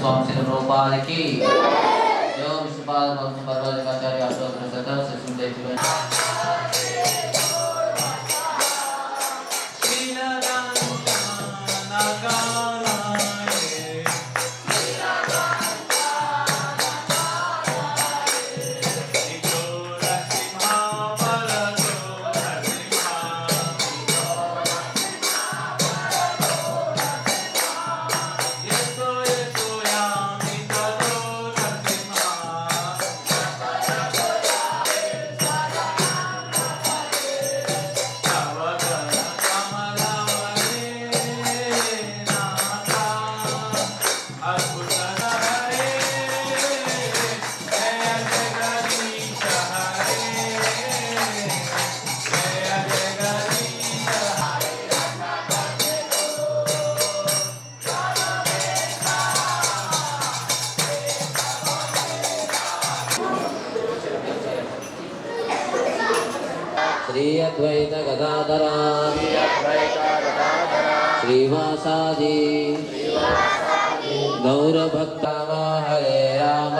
स्वामी श्री प्रभुपाद की जो विष्णुपाद भक्त परवरिकाचार्य अशोक सतत सुंदर श्री अद्वैत गदाधरा श्रीवासादि गौरभक्ता हरे राम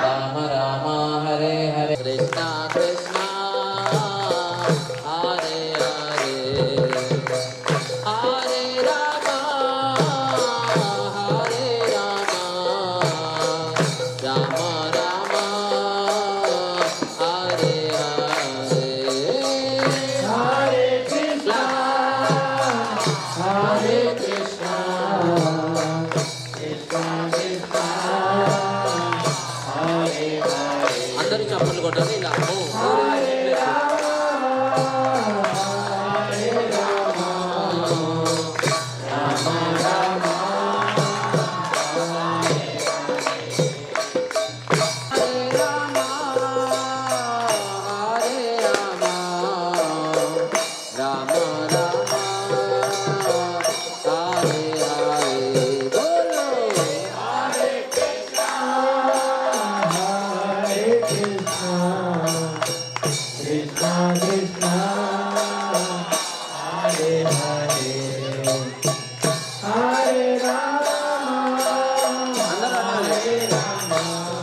राम राम हरे हरे कृष्णा कृष्णा हरे हरे हरे राम राम అందరూ చప్పట్లు కొట్టాలి ఇలా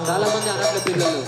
చాలా మంది అనట్ల పిల్లలు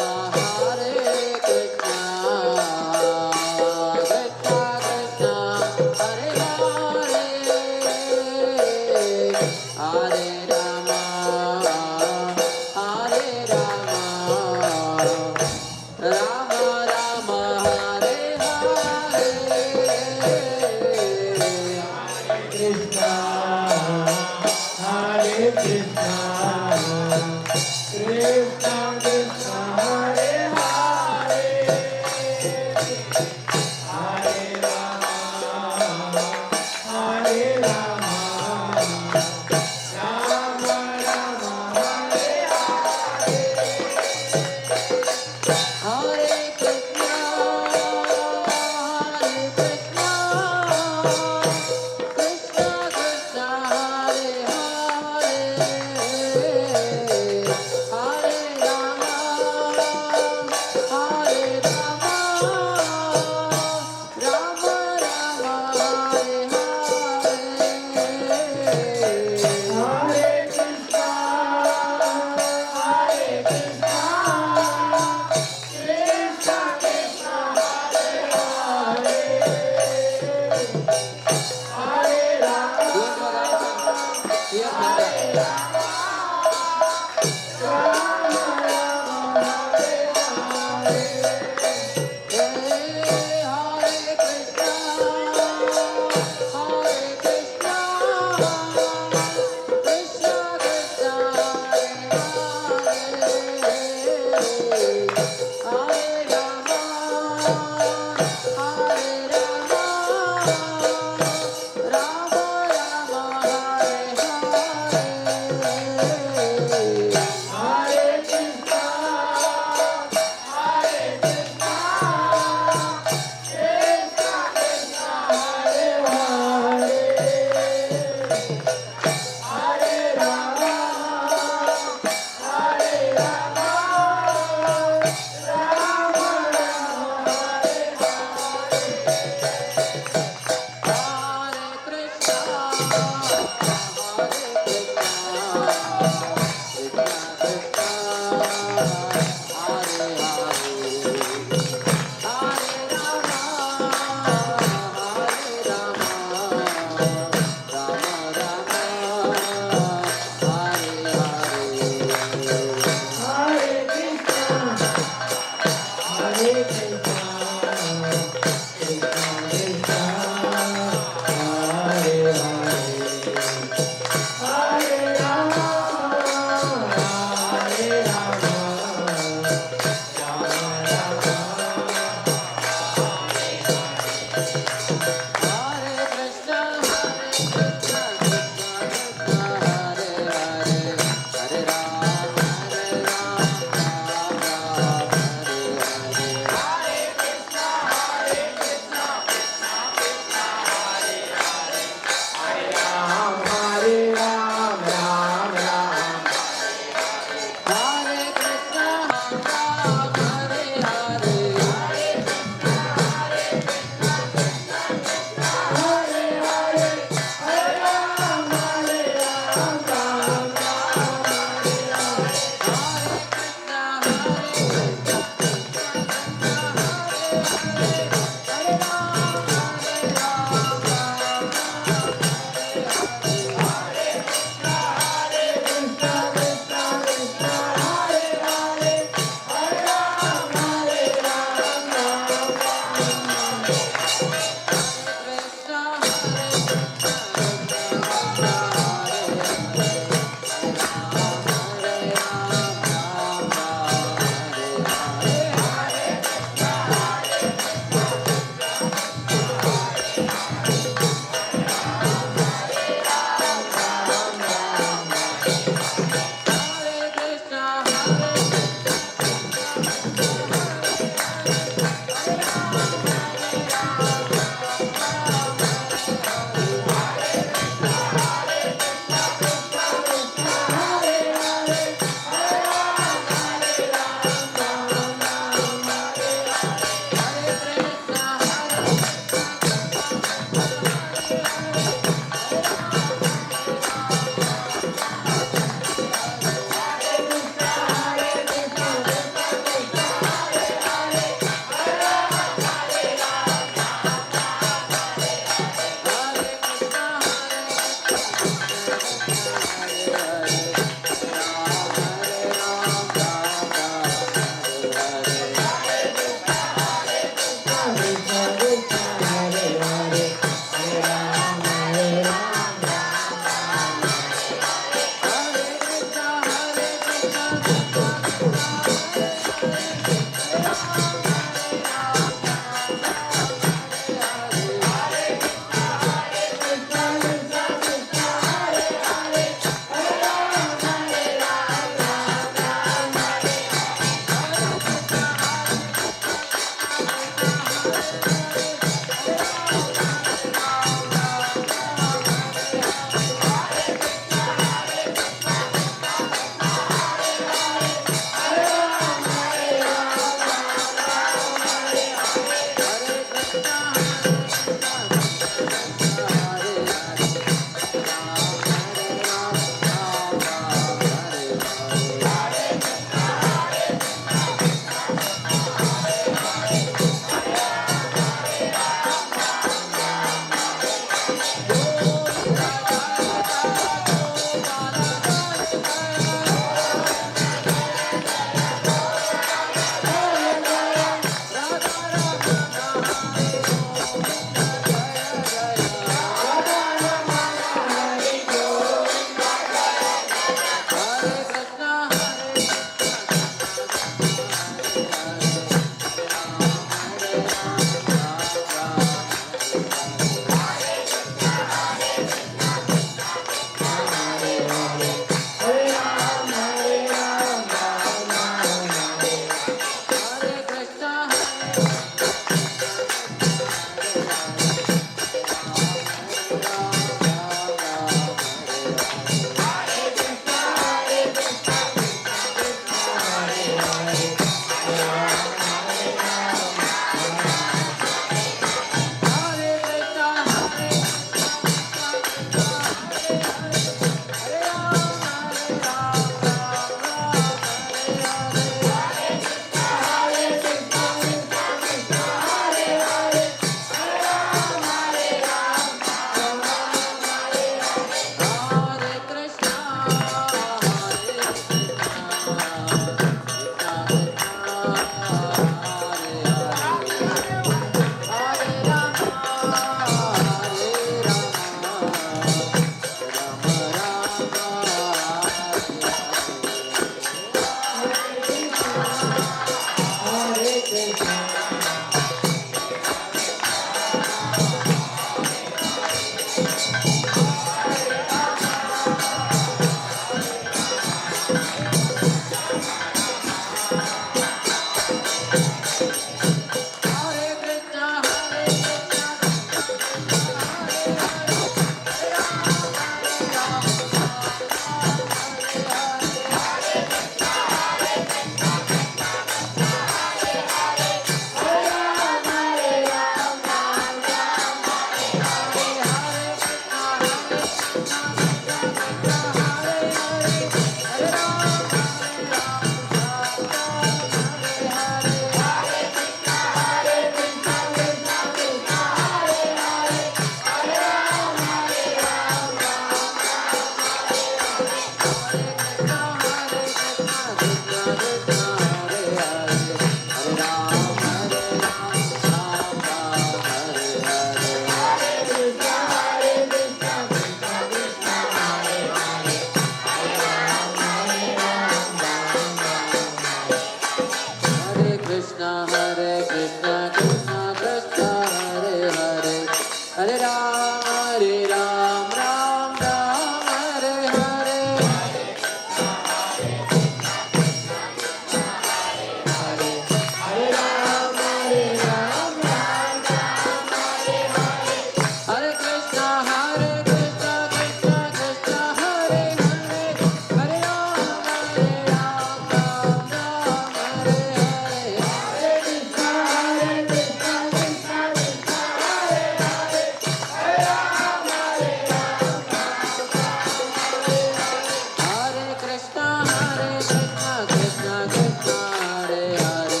हरे हरे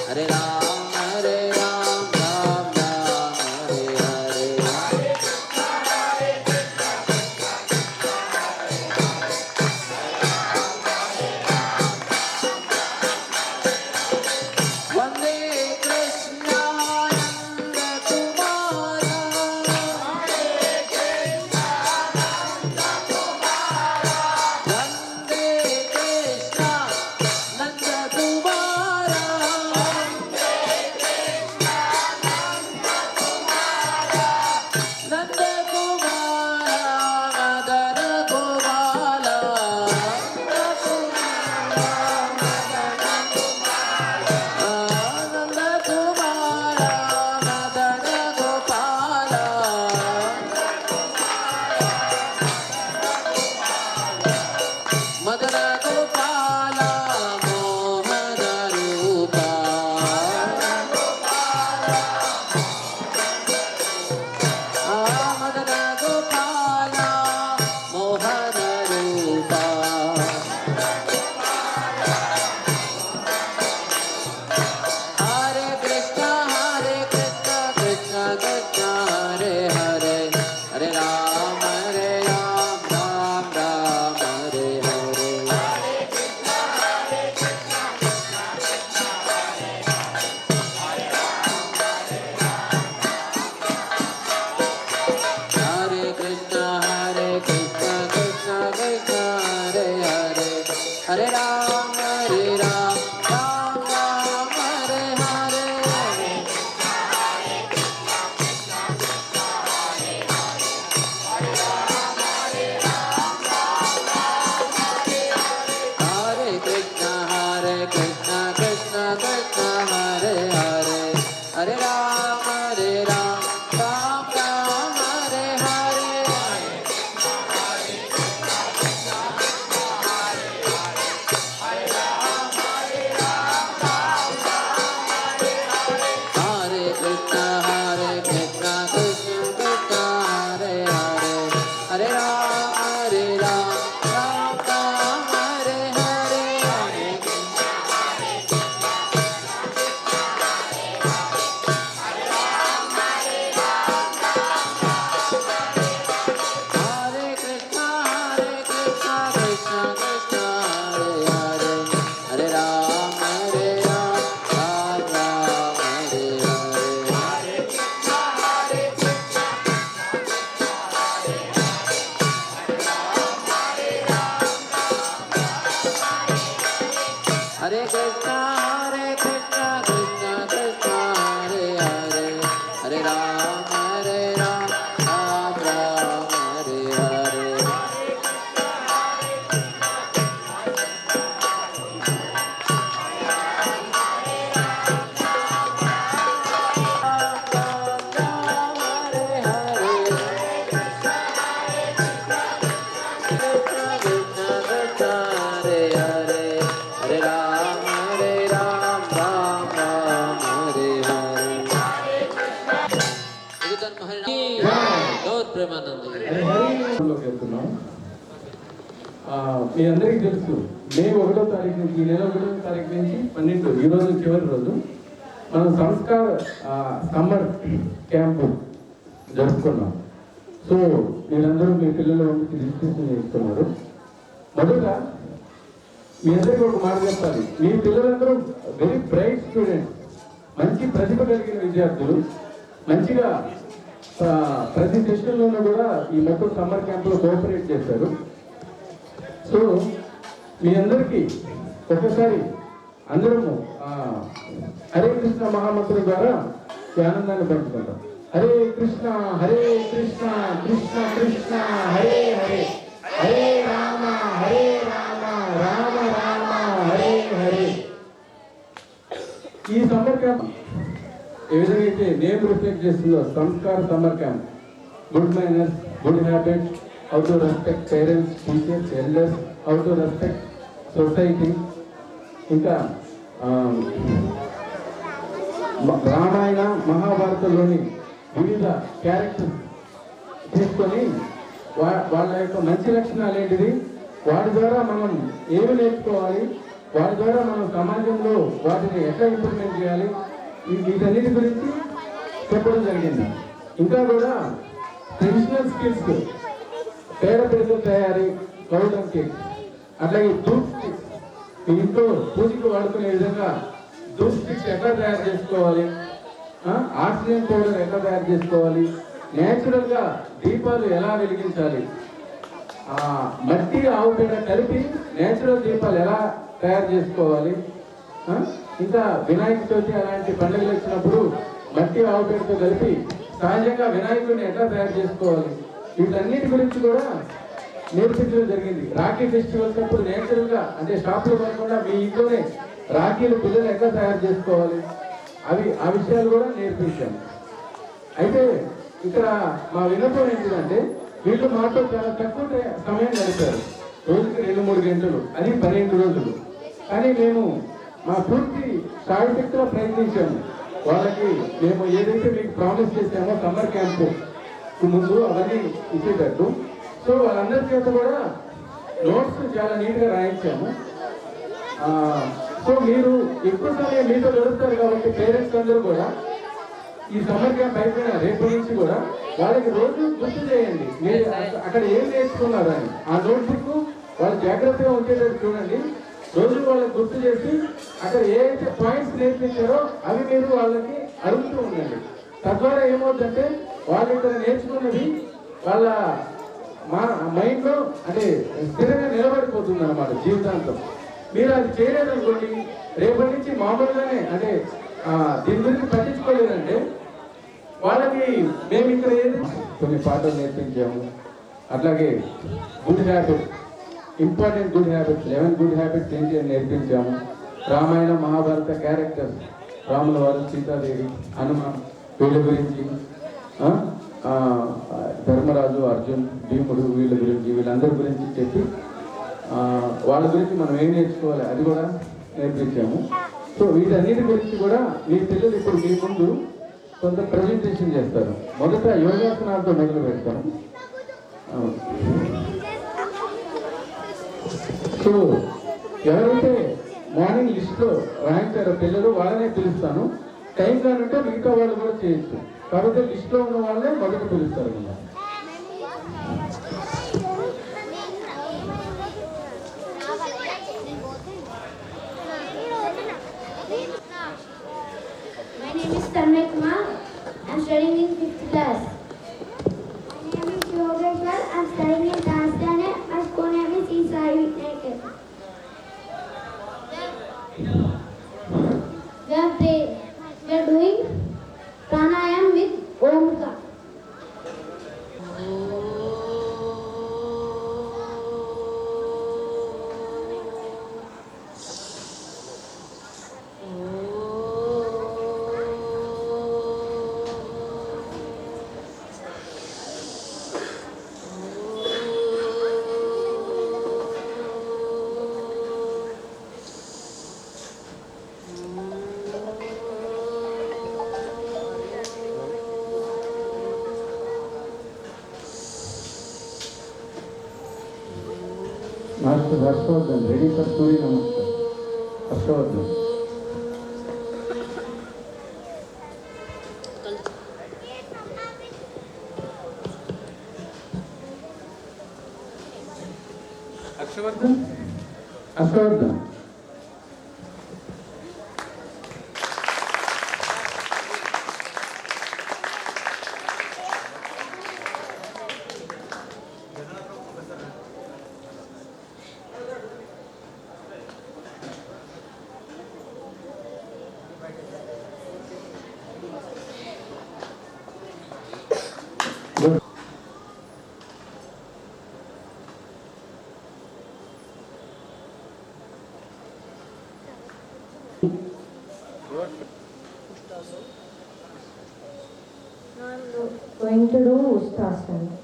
हरे राम राम राम हरे हरे वंदे कृष्ण नंद कुमार वंदे कृष्ण नंद कुमार नंद कुमार मदन गोपाल नंद कुमार मदन गोपाल मदन गोपाल मोहन रूपा मदन गोपाल मोहन रूपा हरे कृष्ण कृष्ण कृष्ण हरे हरे हरे राम राम राम हरे हरे हरे कृष्ण कृष्ण कृष्ण हरे हरे हरे राम राम राम हरे हरे हरे कृष्ण कृष्ण कृष्ण हरे हरे हरे राम राम राम हरे हरे हरे कृष्ण कृष्ण कृष्ण हरे हरे हरे राम राम राम हरे हरे हरे कृष्ण कृष्ण कृष्ण हरे हरे हरे राम राम राम हरे हरे हरे कृष्ण कृष्ण कृष्ण हरे हरे हरे राम राम राम हरे हरे లోకి వెళ్తున్నాం. మీ అందరికీ తెలుసు మే 1వ తారీఖు నుంచి ఈ నెల 1వ తారీఖు నుంచి 12 ఈ రోజు చివరి రోజు మనం సంస్కార సమ్మర్ క్యాంపు జరుపుకున్నాం. సో మీరందరూ మీ పిల్లలు రిజిస్ట్రేషన్ చేస్తున్నారు. మొదట మీ అందరికీ ఒక మాట చెప్పాలి, మీ పిల్లలందరూ వెరీ బ్రైట్ స్టూడెంట్స్, మంచి ప్రతిభ కలిగిన విద్యార్థులు, మంచిగా ప్రతి సెషన్లోనూ కూడా ఈ మొత్తం సమ్మర్ క్యాంప్లో కోఆపరేట్ చేశారు. సో మీ అందరికీ ఒకసారి అందరము హరే కృష్ణ మహామంత్రం ద్వారా ఈ ఆనందాన్ని పంచుకుంటాం. హరే కృష్ణ కృష్ణ కృష్ణ హరే హరే హరే రామ రామ రామ హరే హరే. ఈ సమ్మర్ క్యాంప్ ఏ విధంగా అయితే నేమ్ రిఫ్లెక్ట్ చేస్తుందో సంస్కార summer camp, good manners, good habits, how to respect parents, teachers, elders, how to respect society, ఇంకా రామాయణ మహాభారతంలోని వివిధ క్యారెక్టర్స్ తీసుకొని వాళ్ళ యొక్క మంచి లక్షణాలు ఏంటిది, వాటి ద్వారా మనం ఏమి నేర్చుకోవాలి, వాటి ద్వారా మనం సమాజంలో వాటిని ఎట్లా ఇంప్లిమెంట్ చేయాలి వీటన్నిటి గురించి చెప్పడం జరిగింది. ఇంకా కూడా ట్రెడిషనల్ స్కిల్స్, పేడ పిడకల తయారీ, పౌడర్ కేక్, అట్లాగే ధూప్ స్టిక్స్, మీ ఇంట్లో పూజకి వాడుకునే విధంగా ధూప్ స్టిక్స్ ఎట్లా తయారు చేసుకోవాలి, ఆక్సిజన్ పౌడర్ ఎట్లా తయారు చేసుకోవాలి, న్యాచురల్గా దీపాలు ఎలా వెలిగించాలి, మట్టి ఆవు పేడ కలిపి నేచురల్ దీపాలు ఎలా తయారు చేసుకోవాలి, ఇంకా వినాయక చవితి అలాంటి పండుగలు వచ్చినప్పుడు మట్టి ఆవు పేడతో కలిపి సహజంగా వినాయకుడిని ఎట్లా తయారు చేసుకోవాలి, వీటన్నిటి గురించి కూడా నేర్పించడం జరిగింది. రాఖీ ఫెస్టివల్స్ అప్పుడు నేచురల్గా అంటే షాపులు కాకుండా మీ ఇంట్లోనే రాఖీలు పిల్లలు ఎట్లా తయారు చేసుకోవాలి ఆ విషయాలు కూడా నేర్పించాము. అయితే ఇక్కడ మా విన్నపం ఏంటిదంటే వీళ్ళు మాతో చాలా తక్కువ సమయం గడిపారు, రోజుకి 2-3 గంటలు, అది 12 రోజులు. కానీ మేము మా పూర్తి సాయశక్తిలో ప్రయత్నించాము. వాళ్ళకి మేము ఏదైతే మీకు ప్రామిస్ చేసామో సమ్మర్ క్యాంపు ముందు అవన్నీ ఇచ్చేటట్టు, సో వాళ్ళందరి చేత కూడా నోట్స్ చాలా నీట్గా రాయించాము. సో మీరు ఎక్కువ సమయం మీతో గడుపుతారు కాబట్టి పేరెంట్స్ అందరూ కూడా ఈ సమ్మర్ క్యాంప్ అయిపోయిన రేపటి నుంచి కూడా వాళ్ళకి రోజు గుర్తు చేయండి మీరు అక్కడ ఏం నేర్చుకున్నారు అని. ఆ నోట్బుక్ వాళ్ళు జాగ్రత్తగా ఉంచేటట్టు చూడండి. రోజు వాళ్ళకి గుర్తు చేసి అక్కడ ఏదైతే పాయింట్స్ నేర్పించారో అవి మీరు వాళ్ళకి అడుగుతూ ఉండండి. తద్వారా ఏమవుతుందంటే వాళ్ళు ఇక్కడ నేర్చుకున్నది వాళ్ళ మైండ్లో అంటే స్థిరంగా నిలబడిపోతుంది అన్నమాట జీవితాంతం. మీరు అది చేయలేదనుకోండి, రేపటి నుంచి మామూలుగానే అంటే దీని గురించి పట్టించుకోలేదంటే వాళ్ళకి మేము ఇక్కడ కొన్ని పాటలు నేర్పించాము. అట్లాగే good habits, important good habits, 11 good habits ఏంటి అని నేర్పించాము. రామాయణ మహాభారత క్యారెక్టర్స్, రాముల వారు, సీతాదేవి, హనుమాన్, వీళ్ళ గురించి, ధర్మరాజు, అర్జున్, భీముడు, వీళ్ళ గురించి, వీళ్ళందరి గురించి చెప్పి వాళ్ళ గురించి మనం ఏం నేర్చుకోవాలి అది కూడా నేర్పించాము. సో వీటన్నిటి గురించి కూడా మీ పిల్లలు ఇప్పుడు మీ ముందు కొంత ప్రజెంటేషన్ చేస్తారు. మొదట యోగాసనాలతో మొదలు పెడతారు. సో ఎవరైతే మార్నింగ్ లిస్ట్లో రాయించారో పిల్లలు వాళ్ళనే పిలుస్తాను. టైం కానుంటే మిగతా వాళ్ళు కూడా చేయొచ్చు. కాబట్టి లిస్ట్లో ఉన్న వాళ్ళే మొదట పిలుస్తారు కదా. My name is Tanmay Kumar. I am studying in 5th class. My name is Yogeshwar. I am studying in Tanzania. My school name is Isai United. We are doing pranayam with Omka. Master Harshvardhan, ready for Surya Namaskar. Harshvardhan. Harshvardhan? Harshvardhan. Going to do Ustasana.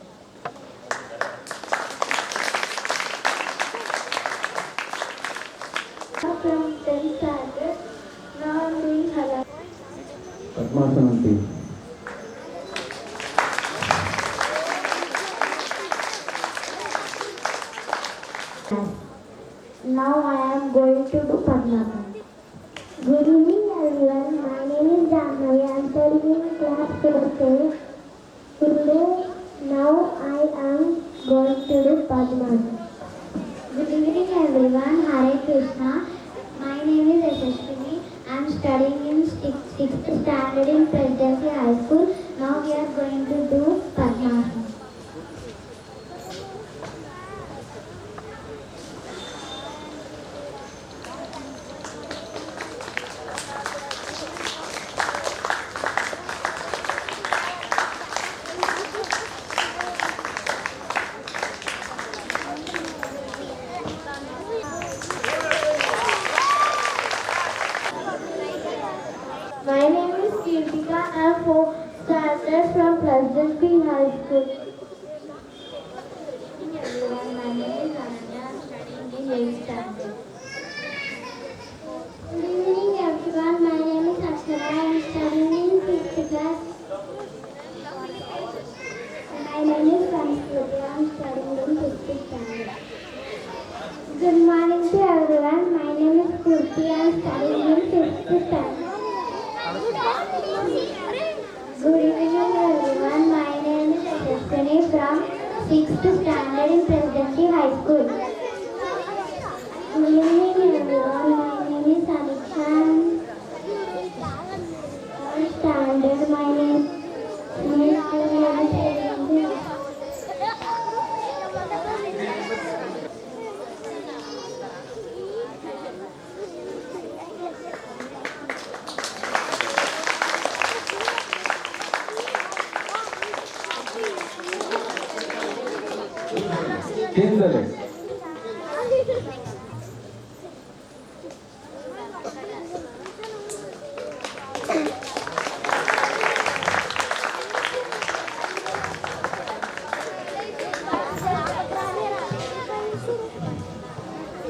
From 10th standard, now I am doing Hala. Padmasanam team. Now I am going to do Padmasana. Good evening everyone. My name is Jahnavi. I am studying in class 4th. Today, now I am going to do Padmasana. Good evening everyone. Hare Krishna. My name is Yashashwini. I am studying in 6th standard in Presidency High School. Now we are going to do Padmasana. My name is Kirtika. I am 4th standard from Pleasant View High School. Good evening everyone. My name is Ananya. I am studying in 8th standard. Good evening everyone. My name is Akshara. I am studying in 5th class. My name is Sanskruti. I am studying in 5th standard. Good morning to everyone. My name is Kurti. I am studying in 5th standard. Good evening everyone. My name is Yashaswini from 6th standard in Presidency High School. Good evening everyone. My name is Anisha. 3rd standard. My name is Change the leg.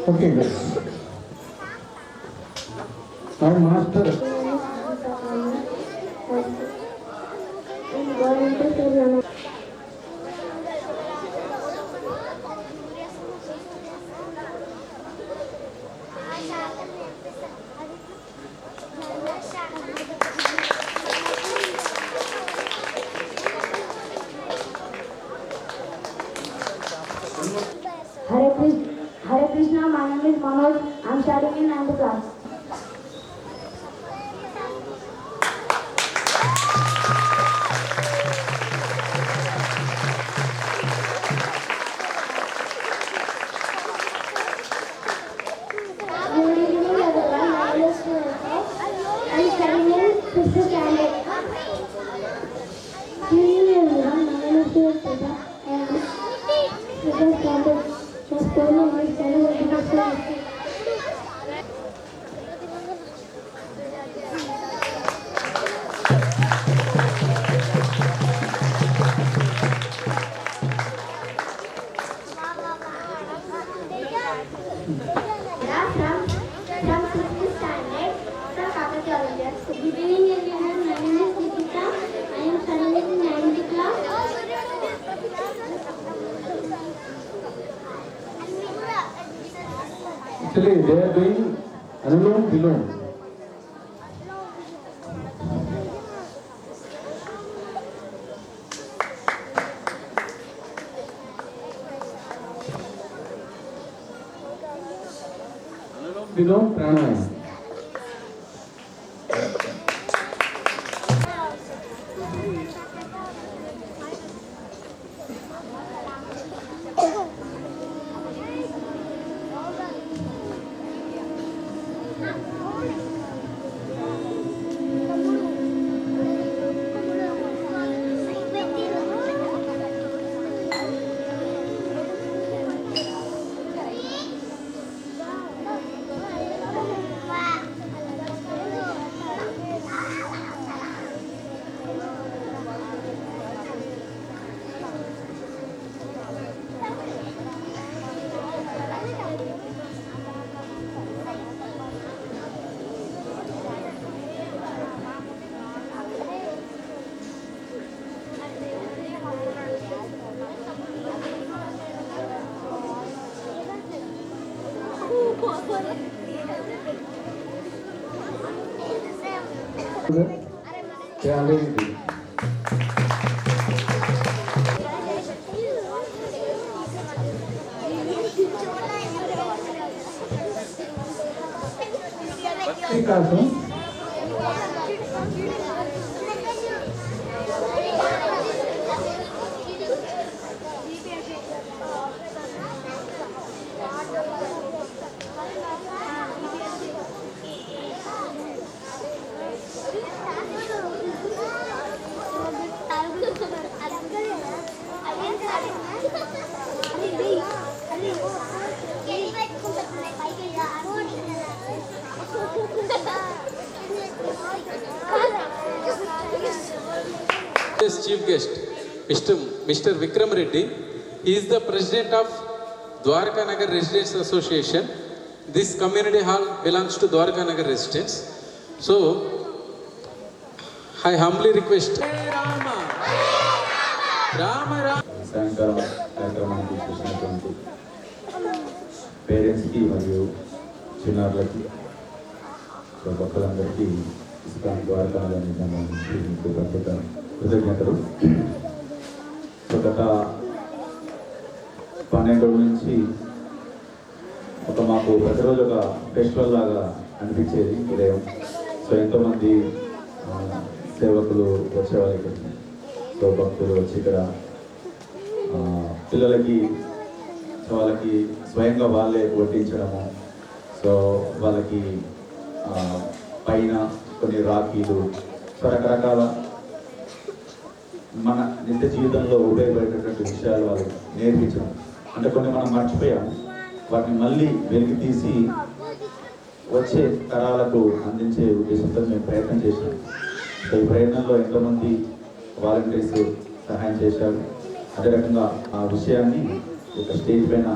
Okay, good. Now, master. I'm going to film. Hare Krishna, my name is Manoj. I am studying in 9th class. Good evening everyone. My name is Shweta. I am studying in 5th standard. Good evening everyone. My name is Shweta. I am 5th standard. My school name is Telangana International School. Yeah, from 6th standard from Kakatiya School. Good evening everyone. My name is Nikita. I am studying in 9th class. Actually, they are doing Anulom Vilom. Anulom Vilom Pranayama. చేయాలి. వికాసం Today's chief guest, Mr. Vikram Reddy. He is the president of Dwarka Nagar Residents Association. This community hall belongs to Dwarka Nagar residents. So, I humbly request Rama. సాయంకాలం కార్యక్రమానికి చూసినటువంటి పేరెంట్స్కి మరియు చిన్నారులకి so భక్తులందరికీ ISKCON Dwaraka Nagar సంబంధించి మీకు ప్రత్యేక కృతజ్ఞతలు. సో గత 12 రోజుల నుంచి మాకు ప్రతిరోజు ఒక ఫెస్టివల్ లాగా అనిపించేది ఉదయం. సో ఎంతోమంది సేవకులు వచ్చేవాళ్ళకి, సో భక్తులు వచ్చి ఇక్కడ పిల్లలకి వాళ్ళకి స్వయంగా వాళ్ళే వడ్డించడము, సో వాళ్ళకి పైన కొన్ని రాఖీలు, సో రకరకాల మన నిత్య జీవితంలో ఉపయోగపడేటటువంటి విషయాలు వాళ్ళకి నేర్పించడం. అంటే కొన్ని మనం మర్చిపోయాము, వాటిని మళ్ళీ వెలికి తీసి వచ్చే తరాలకు అందించే ఉద్దేశంతో మేము ప్రయత్నం చేశాం. సో ఈ ప్రయత్నంలో ఎంతోమంది వాలంటీర్స్ సహాయం చేశారు. అదే రకంగా ఆ విషయాన్ని ఒక స్టేజ్ పైన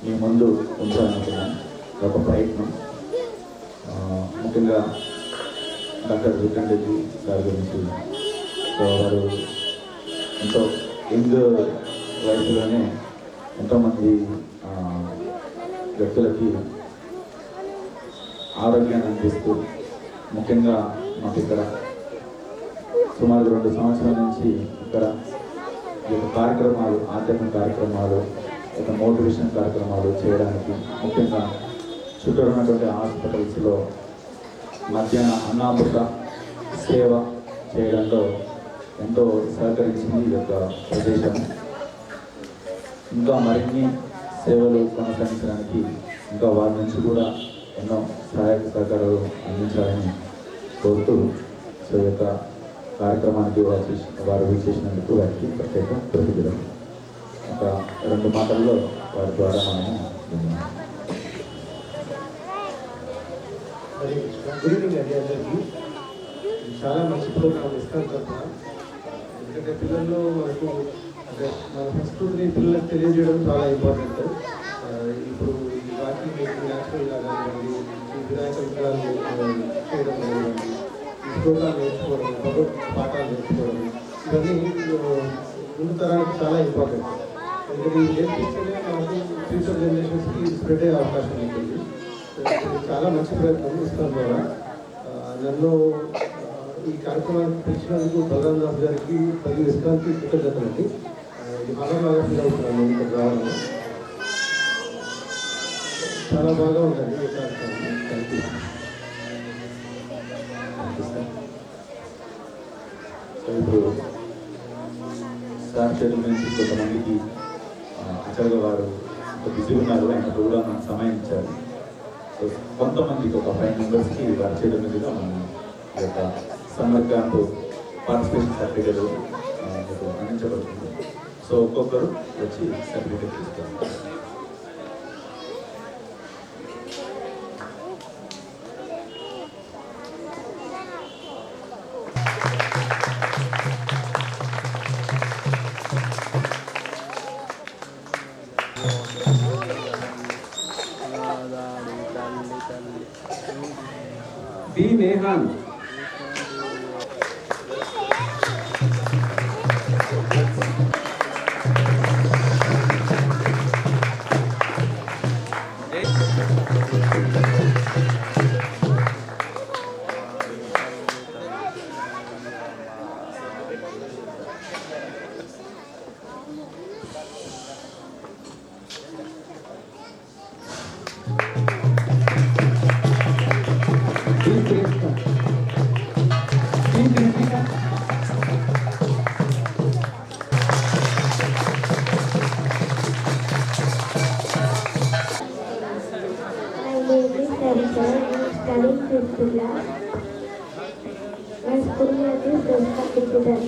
మీ ముందు ఉంచాలనుకున్నాను. ఒక ప్రయత్నం ముఖ్యంగా డాక్టర్ విక్రమ్ రెడ్డి గారి గురించి. సో వారు ఎంతో యంగ్ వయసులోనే ఎంతోమంది వ్యక్తులకి ఆరోగ్యాన్ని అందిస్తూ, ముఖ్యంగా మాకు ఇక్కడ సుమారు 2 సంవత్సరాల నుంచి ఇక్కడ ఈ యొక్క కార్యక్రమాలు, ఆధ్యాత్మిక కార్యక్రమాలు, ఒక మోటివేషన్ కార్యక్రమాలు చేయడానికి, ముఖ్యంగా చుట్టూ ఉన్నటువంటి హాస్పిటల్స్లో మధ్యాహ్న అన్నామృత సేవ చేయడంలో ఎంతో సహకరించింది ఈ యొక్క ప్రదేశం. ఇంకా మరిన్ని సేవలు కొనసాగించడానికి ఇంకా వారి నుంచి కూడా ఎన్నో సహాయక సహకారాలు అందించాలని కోరుతూ, సో ఈ యొక్క కార్యక్రమానికి వారు విచ్చేసినందుకు వారికి ప్రత్యేక కృతజ్ఞతలు. ఒక 2 మాటల్లో వారి ద్వారా మనము గుడ్ ఈవినింగ్ అండి అందరికీ. చాలా మంచి ప్రోగ్రామ్ ఇస్తాను తప్ప, ఎందుకంటే పిల్లల్లో మనకు అంటే మన సంస్కృతిని పిల్లలకు తెలియజేయడం చాలా ఇంపార్టెంట్. ఇప్పుడు ఈ వాకింగ్ న్యాచురల్గా కానివ్వండి, ఈ వినాయక విగ్రహాలు చేయడం కానివ్వండి, ఈ శ్లోకాలు నేర్చుకోవడం, భగవత్ పాఠాలు నేర్చుకోవడం, ఇవన్నీ ముందు తరానికి చాలా ఇంపార్టెంట్. ఎందుకంటే ఇది నేర్పిస్తేనే మనకు ఫ్యూచర్ జనరేషన్స్కి స్ప్రెడ్ అయ్యే అవకాశం ఉంటుంది. చాలా మంచి ప్రయత్నం ఇస్తాను ద్వారా. నన్ను ఈ కార్యక్రమానికి పిలిచినందుకు బలరాం దాస్ గారికి మరియు ఇస్కాన్కి కృతజ్ఞతలండి. ఇది బాగా ఫీల్ అవుతున్నాను ఇక్కడ రావడం. చాలా బాగా ఉందండి ఈ కార్యక్రమం. Thank you. ఇప్పుడు సార్ చేతుల నుంచి కొంతమందికి యాక్చువల్గా వారు బిజీ ఉన్నారు, అయినప్పుడు కూడా మనకు సమయం ఇచ్చారు. సో కొంతమందికి ఒక 5 మెంబర్స్కి వారి చేతుల మీదుగా మనం ఈ యొక్క సమ్మర్ క్యాంప్ పార్టిసిపేషన్ సర్టిఫికేట్ అందించబడుతుంది. సో ఒక్కొక్కరు వచ్చి సర్టిఫికేట్ తీసుకోవాలి. B నేహాన్ Krishna. P. Krishna. My name is Sarita. I am studying fifth class. My school name is Dosta Kikudan.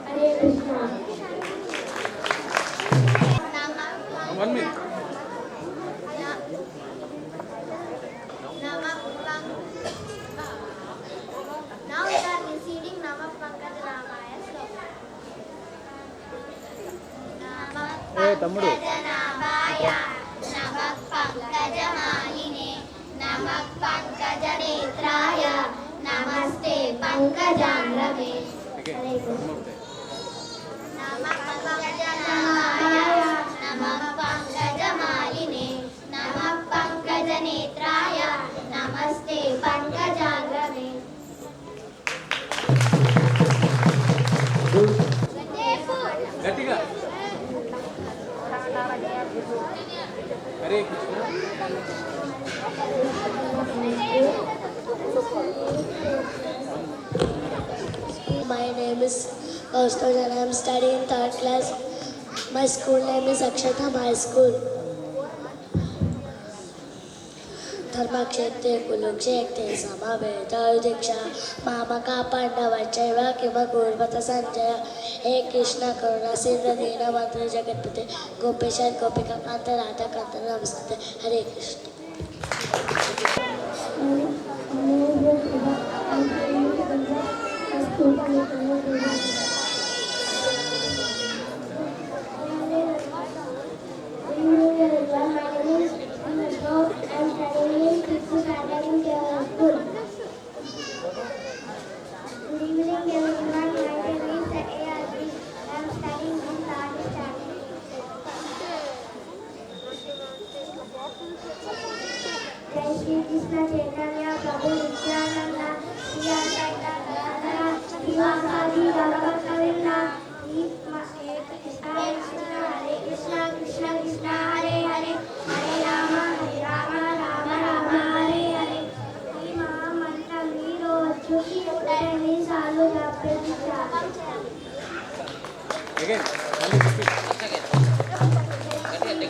Hare Krishna. 1 minute. Now we are receiving Namak Pankaj Ramaya sloka. Namak Pankaj Nabhaya, Namak Pankaj Maline, Namak Pankaj Netraya, Namaste Pankajangrave. Hare Krishna. Namak Pankaj Nabhaya, Namak Pankaj Maline, Namak Pankaj Netraya, Namaste Pankajangrave. గట్టిగా Hare Krishna. My name is Kaustubh and I am studying in 3rd class. My school name is Akshatham High School. धर्मक्षेत्रे कुरुक्षेत्रे समवेतायुदीक्षा मामका पाण्डवश्चैव किम कुर्वत सञ्जय. हे कृष्ण करुणा सिंधु दीनबन्धु जगत्पते गोपेश गोपिका कान्त राधा कान्त नमस्ते. हरे Krishna. Shri Krishna Chaitanya Prabhu Nityananda Shri Advaita Gadadhara Srivasadi Gauravantavinda Hare Krishna Hare Krishna Krishna Krishna Hare Hare Hare Rama Rama Rama Hare Hare. ఈ మహామంత్రం ఈరోజు ఎన్నిసార్లు జపించాలి?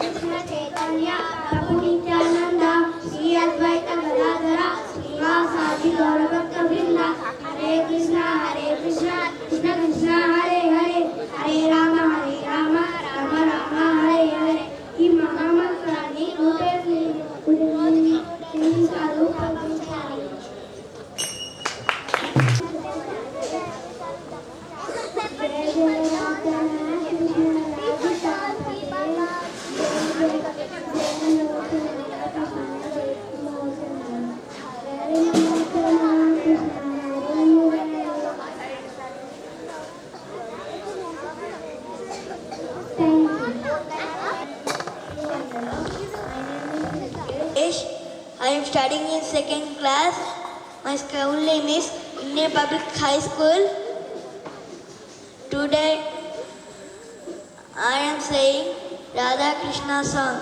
Krishna Chaitanya Prabhu Nityananda Shri Advaita Gadadhara Srivasadi Gauravantavinda Hare Krishna Krishna Krishna Hare Hare Hare Rama Rama Rama Hare Hare. ఈ మహామంత్రాన్ని 108 సార్లు పఠించాలి. జయ జయ Radha Krishna I am studying in 2nd class. My school name is Indian Public High School. Today I am saying Radha Krishna song.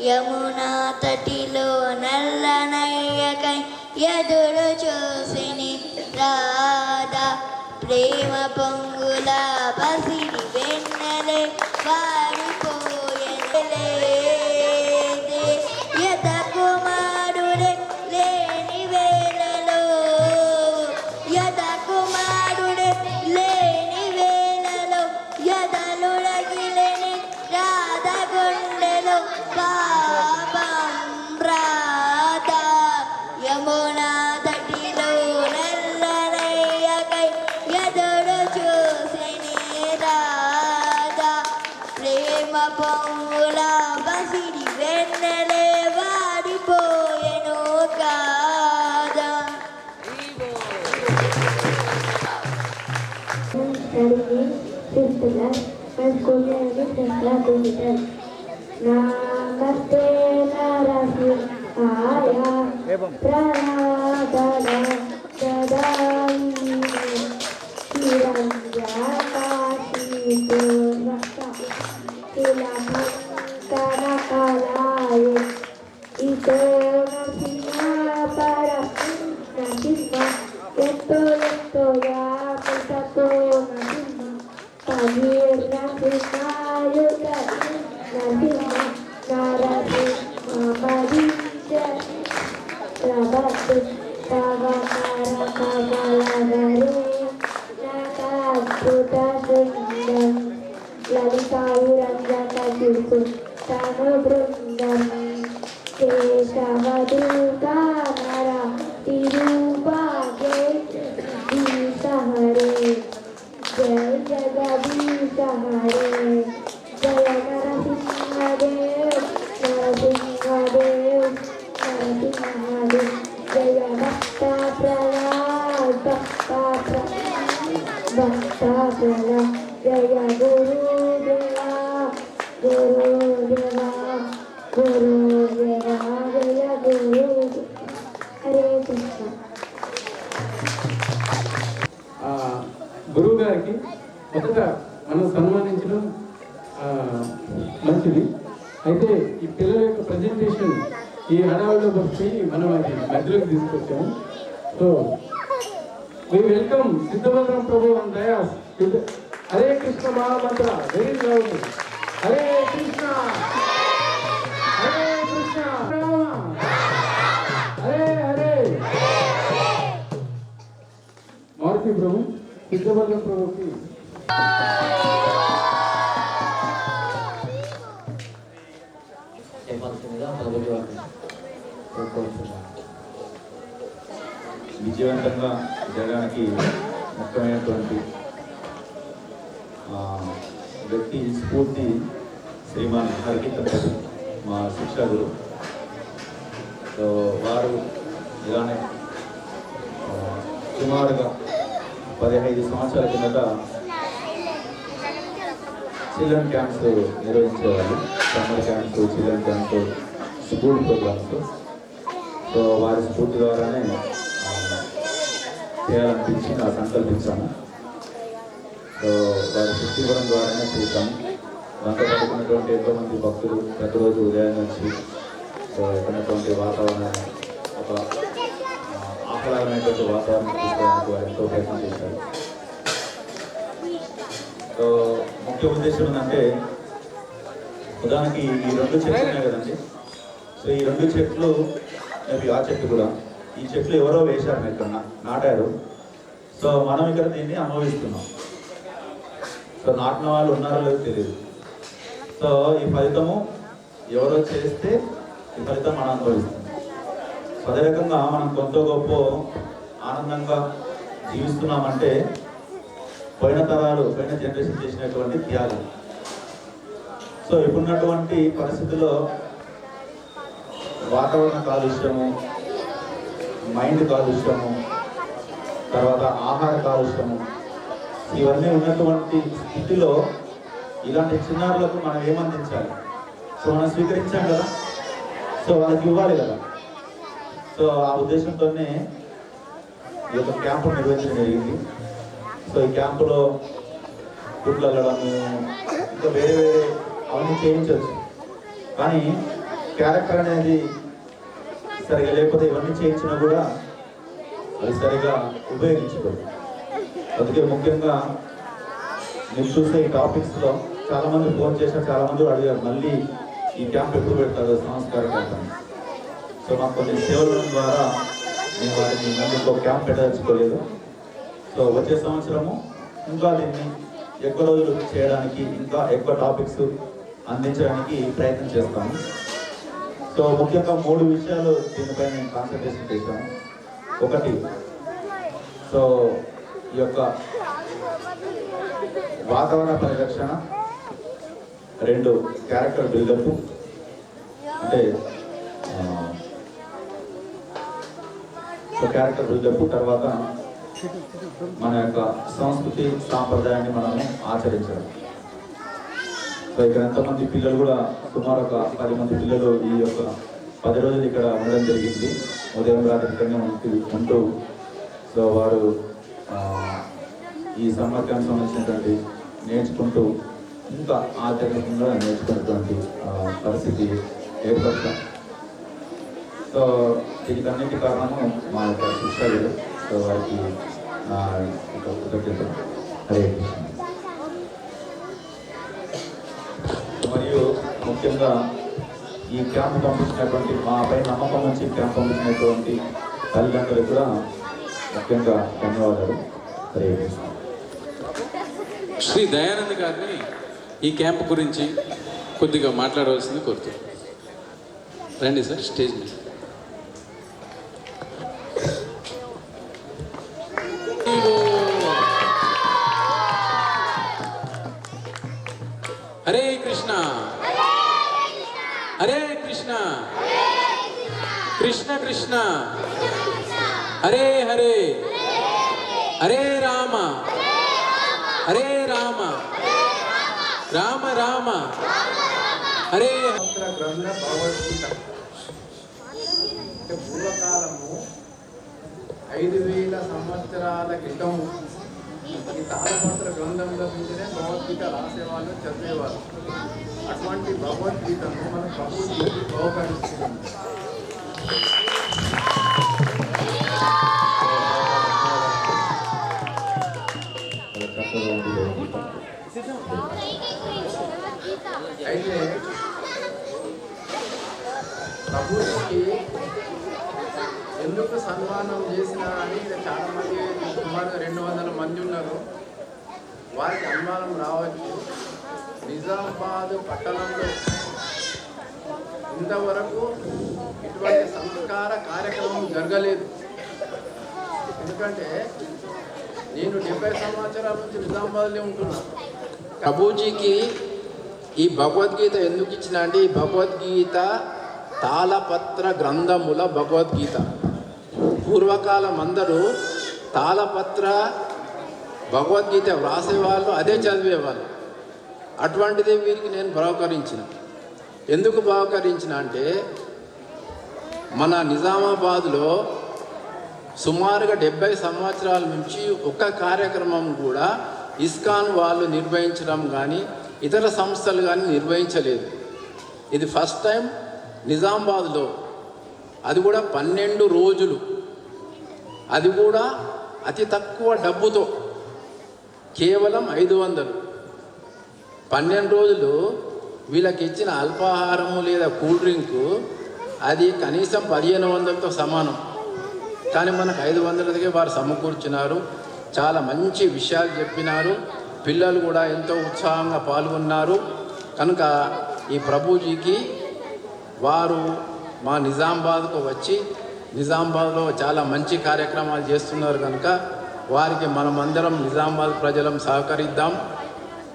Yamuna tatilo nalla nayyakai yaduru chosini ప్రేమ పొంగుల పసిడి వెన్నెలే వాడిపోయేలే యత కుమారుడే లేని వేళలో యత కుమారుడే లేని వేళలో యదలుడగిలేని రాధ గుండెలో పాపం రాధ యమునా తటిలో నల్లనయ్యకై ఎదురు చూసిని రాధ ప్రేమ పొంగుల పసిడి వెన్నెలే వాడిపోయెను కాదా. Studying fifth class, my school name is Tesla Computer. Namaste Narasi Aya Pranadana Dadani Kiranjakashi Purvasa Kilamakana Kalaye Ito Nasima Parasim Nasima Yeto Yeto Ya Putato Nasima Pagir Nasima Yuta Nasima Narasima Madhija Rabatu Tavakara Kamalagare Nakaputa Sundam Lalita Viranjaka Kirku Tanu Brundam Kesavaduka Nara Tirupa Jai Hare Jai Jagadisha Hare Jaya Narasimhadev Narasimhadev Narasimhadev Jaya Bhakta Prahlad Bhakta Prahlad Bhakta Prahlad Jaya Guru Deva Guru Deva Guru Deva Jaya Guru Hare Krishna. గురువు గారికి మొదట మనం సన్మానించడం మంచిది. అయితే ఈ పిల్లల యొక్క ప్రజెంటేషన్ ఈ హడావిలో వచ్చి మనం అది మధ్యలోకి తీసుకొచ్చాము. So we welcome Siddhabhadram Prabhu and Dayas. Hare Krishna మహామంత్ర వెరీ లవ్లీ. హరే కృష్ణ హరే కృష్ణ హరే హరే. మారుతి ప్రభు సిద్ధభద్రం ప్రభుకి విజయవంతంగా జరగడానికి ముఖ్యమైనటువంటి వ్యక్తి స్ఫూర్తి శ్రీమాన్ హరికితపతి మా శిక్షకులు. సో వారు ఇలానే సుమారుగా 15 సంవత్సరాల కిందట చిల్డ్రన్ క్యాంప్స్ నిర్వహించేవాళ్ళు. Summer camps, children camps, school programmes. So వారి స్ఫూర్తి ద్వారానే చేయాలనిపించి నాకు సంకల్పించాను. సో వారి శక్తిపురం ద్వారానే చేశాము. దాంతో పడుకున్నటువంటి ఎంతోమంది భక్తులు ప్రతిరోజు ఉదయం నుంచి సో ఎక్కడటువంటి వాతావరణాన్ని ఒక ఆహ్లాదమైనటువంటి వాతావరణం తీసుకోవడానికి వారు ఎంతో ప్రయత్నం చేశారు. సో ముఖ్య ఉద్దేశం ఏంటంటే ఉదాహరణకి ఈ 2 చెట్లు ఉన్నాయి కదండి. సో ఈ 2 చెట్లు మేబీ ఆ చెట్టు కూడా ఈ చెట్లు ఎవరో వేశారు, ఇక్కడ నాటారు. సో మనం ఇక్కడ దీన్ని అనుభవిస్తున్నాం. సో నాటిన వాళ్ళు ఉన్నారో లేదో తెలియదు. సో ఈ ఫలితము ఎవరో చేస్తే ఈ ఫలితం మనం అనుభవిస్తాం. అదే రకంగా మనం కొంత గొప్ప ఆనందంగా జీవిస్తున్నామంటే పోయిన తరాలు, పోయిన జనరేషన్ చేసినటువంటి త్యాగం. సో ఇప్పుడున్నటువంటి పరిస్థితుల్లో వాతావరణ కాలుష్యము, మైండ్ కాలుష్యము, తర్వాత ఆహార కాలుష్యము, ఇవన్నీ ఉన్నటువంటి స్థితిలో ఇలాంటి చిన్నారులకు మనం ఏమందించాలి? సో మనం స్వీకరించాం కదా, సో వాళ్ళకి ఇవ్వాలి కదా. సో ఆ ఉద్దేశంతోనే ఈ యొక్క క్యాంపు నిర్వహించడం జరిగింది. సో ఈ క్యాంపులో గుడ్లు అల్లడము, ఇంకా వేరే వేరే అవన్నీ చేయించవచ్చు. కానీ క్యారెక్టర్ అనేది సరిగా లేకపోతే ఇవన్నీ చేయించినా కూడా అది సరిగా ఉపయోగించుకోదు. అందుకే ముఖ్యంగా మీరు చూసే ఈ టాపిక్స్లో చాలామంది ఫోన్ చేశారు, చాలామంది అడిగారు మళ్ళీ ఈ క్యాంప్ ఎప్పుడు పెడతారు సంస్కార క్యాంప్ అని. సో మాకు కొన్ని సేవల ద్వారా మేము వాటిని మళ్ళీ ఇంకొక క్యాంప్ పెట్టదలుచుకోలేదు. సో వచ్చే సంవత్సరము ఇంకా దీన్ని ఎక్కువ రోజులు చేయడానికి, ఇంకా ఎక్కువ టాపిక్స్ అందించడానికి ప్రయత్నం చేస్తాము. సో ముఖ్యంగా 3 విషయాలు దీనిపై నేను కాన్సన్ట్రేషన్ చేశాను. ఒకటి, సో ఈ యొక్క వాతావరణ పరిరక్షణ. 2, క్యారెక్టర్ బిల్డప్, అంటే క్యారెక్టర్ బిల్డప్. తర్వాత మన యొక్క సంస్కృతి సాంప్రదాయాన్ని మనము ఆచరించడం. సో ఇక్కడ ఎంతమంది పిల్లలు కూడా, సుమారు ఒక 10 మంది పిల్లలు ఈ యొక్క 10 రోజులు ఇక్కడ ఉండడం జరిగింది. ఉదయం రాత్రి ఇక్కడనే ఉంటూ సో వారు ఈ సమ్మర్ క్యాంప్ సంబంధించినటువంటి నేర్చుకుంటూ ఇంకా ఆధ్యాత్మికంగా నేర్చుకున్నటువంటి పరిస్థితి ఏర్పడతాం. సో దీనికన్నిటి కారణము మా యొక్క శిక్షకులు. సో వారికి కృతజ్ఞతలు. హరే కృష్ణ. మరియు ముఖ్యంగా ఈ క్యాంప్ పంపించినటువంటి, మాపై నమ్మకం నుంచి క్యాంప్ పంపించినటువంటి తల్లిదండ్రులకు కూడా ముఖ్యంగా ధన్యవాదాలు. హరే కృష్ణ. శ్రీ దయానంద్ గారిని ఈ క్యాంప్ గురించి కొద్దిగా మాట్లాడవలసింది కోరుతున్నాను. రండి సార్, స్టేజ్ మీద. హరే కృష్ణ, హరే కృష్ణ, కృష్ణ కృష్ణ, హరే హరే, హరే రామ, హరే రామ, రామ రామ, హరే. గ్రంథ భగవద్గీత అంటే పూర్వకాలము 5000 సంవత్సరాల క్రితము ఈ తాళపత్ర గ్రంథంలో నుంచినే భగవద్గీత రాసేవాళ్ళు, చదివేవాళ్ళు. అటువంటి భగవద్గీతను మన ప్రభుత్వానికి బహుకరిస్తుంది. అయితే ప్రభుత్వకి ఎందుకు సన్మానం చేసినా అని చాలా మంది, సుమారుగా 200 మంది ఉన్నారు. వారికి అనుమానం రావచ్చు. నిజామాబాద్ పట్టణంలో ఇంతవరకు ఇటువంటి సంస్కార కార్యక్రమం జరగలేదు. ఎందుకంటే నేను 70 సంవత్సరాల నుంచి నిజామాబాద్లో ఉంటున్నాను. ప్రభుజీకి ఈ భగవద్గీత ఎందుకు ఇచ్చిన అంటే, ఈ భగవద్గీత తాళపత్ర గ్రంథముల భగవద్గీత. పూర్వకాలం అందరూ తాళపత్ర భగవద్గీత వ్రాసేవాళ్ళు, అదే చదివేవాళ్ళు. అటువంటిది వీరికి నేను బహుకరించిన. ఎందుకు బహుకరించిన అంటే, మన నిజామాబాద్లో సుమారుగా 70 సంవత్సరాల నుంచి ఒక్క కార్యక్రమం కూడా ఇస్కాన్ వాళ్ళు నిర్వహించడం కానీ ఇతర సంస్థలు కానీ నిర్వహించలేదు. ఇది ఫస్ట్ టైం నిజామాబాద్లో, అది కూడా 12 రోజులు, అది కూడా అతి తక్కువ డబ్బుతో, కేవలం 500. 12 రోజులు వీళ్ళకి ఇచ్చిన అల్పాహారము లేదా కూల్ డ్రింకు అది కనీసం 1500తో సమానం. కానీ మనకు 500కే వారు సమకూర్చున్నారు. చాలా మంచి విషయాలు చెప్పినారు. పిల్లలు కూడా ఎంతో ఉత్సాహంగా పాల్గొన్నారు. కనుక ఈ ప్రభుజీకి వారు మా నిజామాబాద్కు వచ్చి నిజామాబాద్లో చాలా మంచి కార్యక్రమాలు చేస్తున్నారు. కనుక వారికి మనమందరం నిజామాబాద్ ప్రజలం సహకరిద్దాం.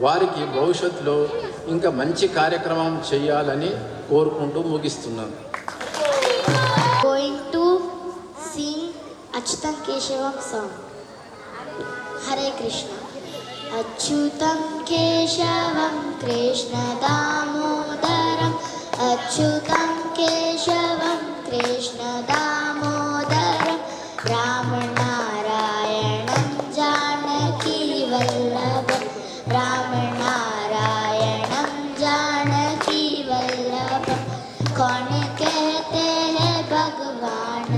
వారికి భవిష్యత్తులో ఇంకా మంచి కార్యక్రమం చేయాలని కోరుకుంటూ ముగిస్తున్నాను. Going to sing Achyutam Keshavam song. Hare Krishna. Achyutam Keshavam Krishna Damodaram, Achyutam Keshavam Krishna Damodaram, Ramanarayanam Janaki Vallabham, Ramanarayanam Janaki Vallabham. कौन कहते हैं भगवान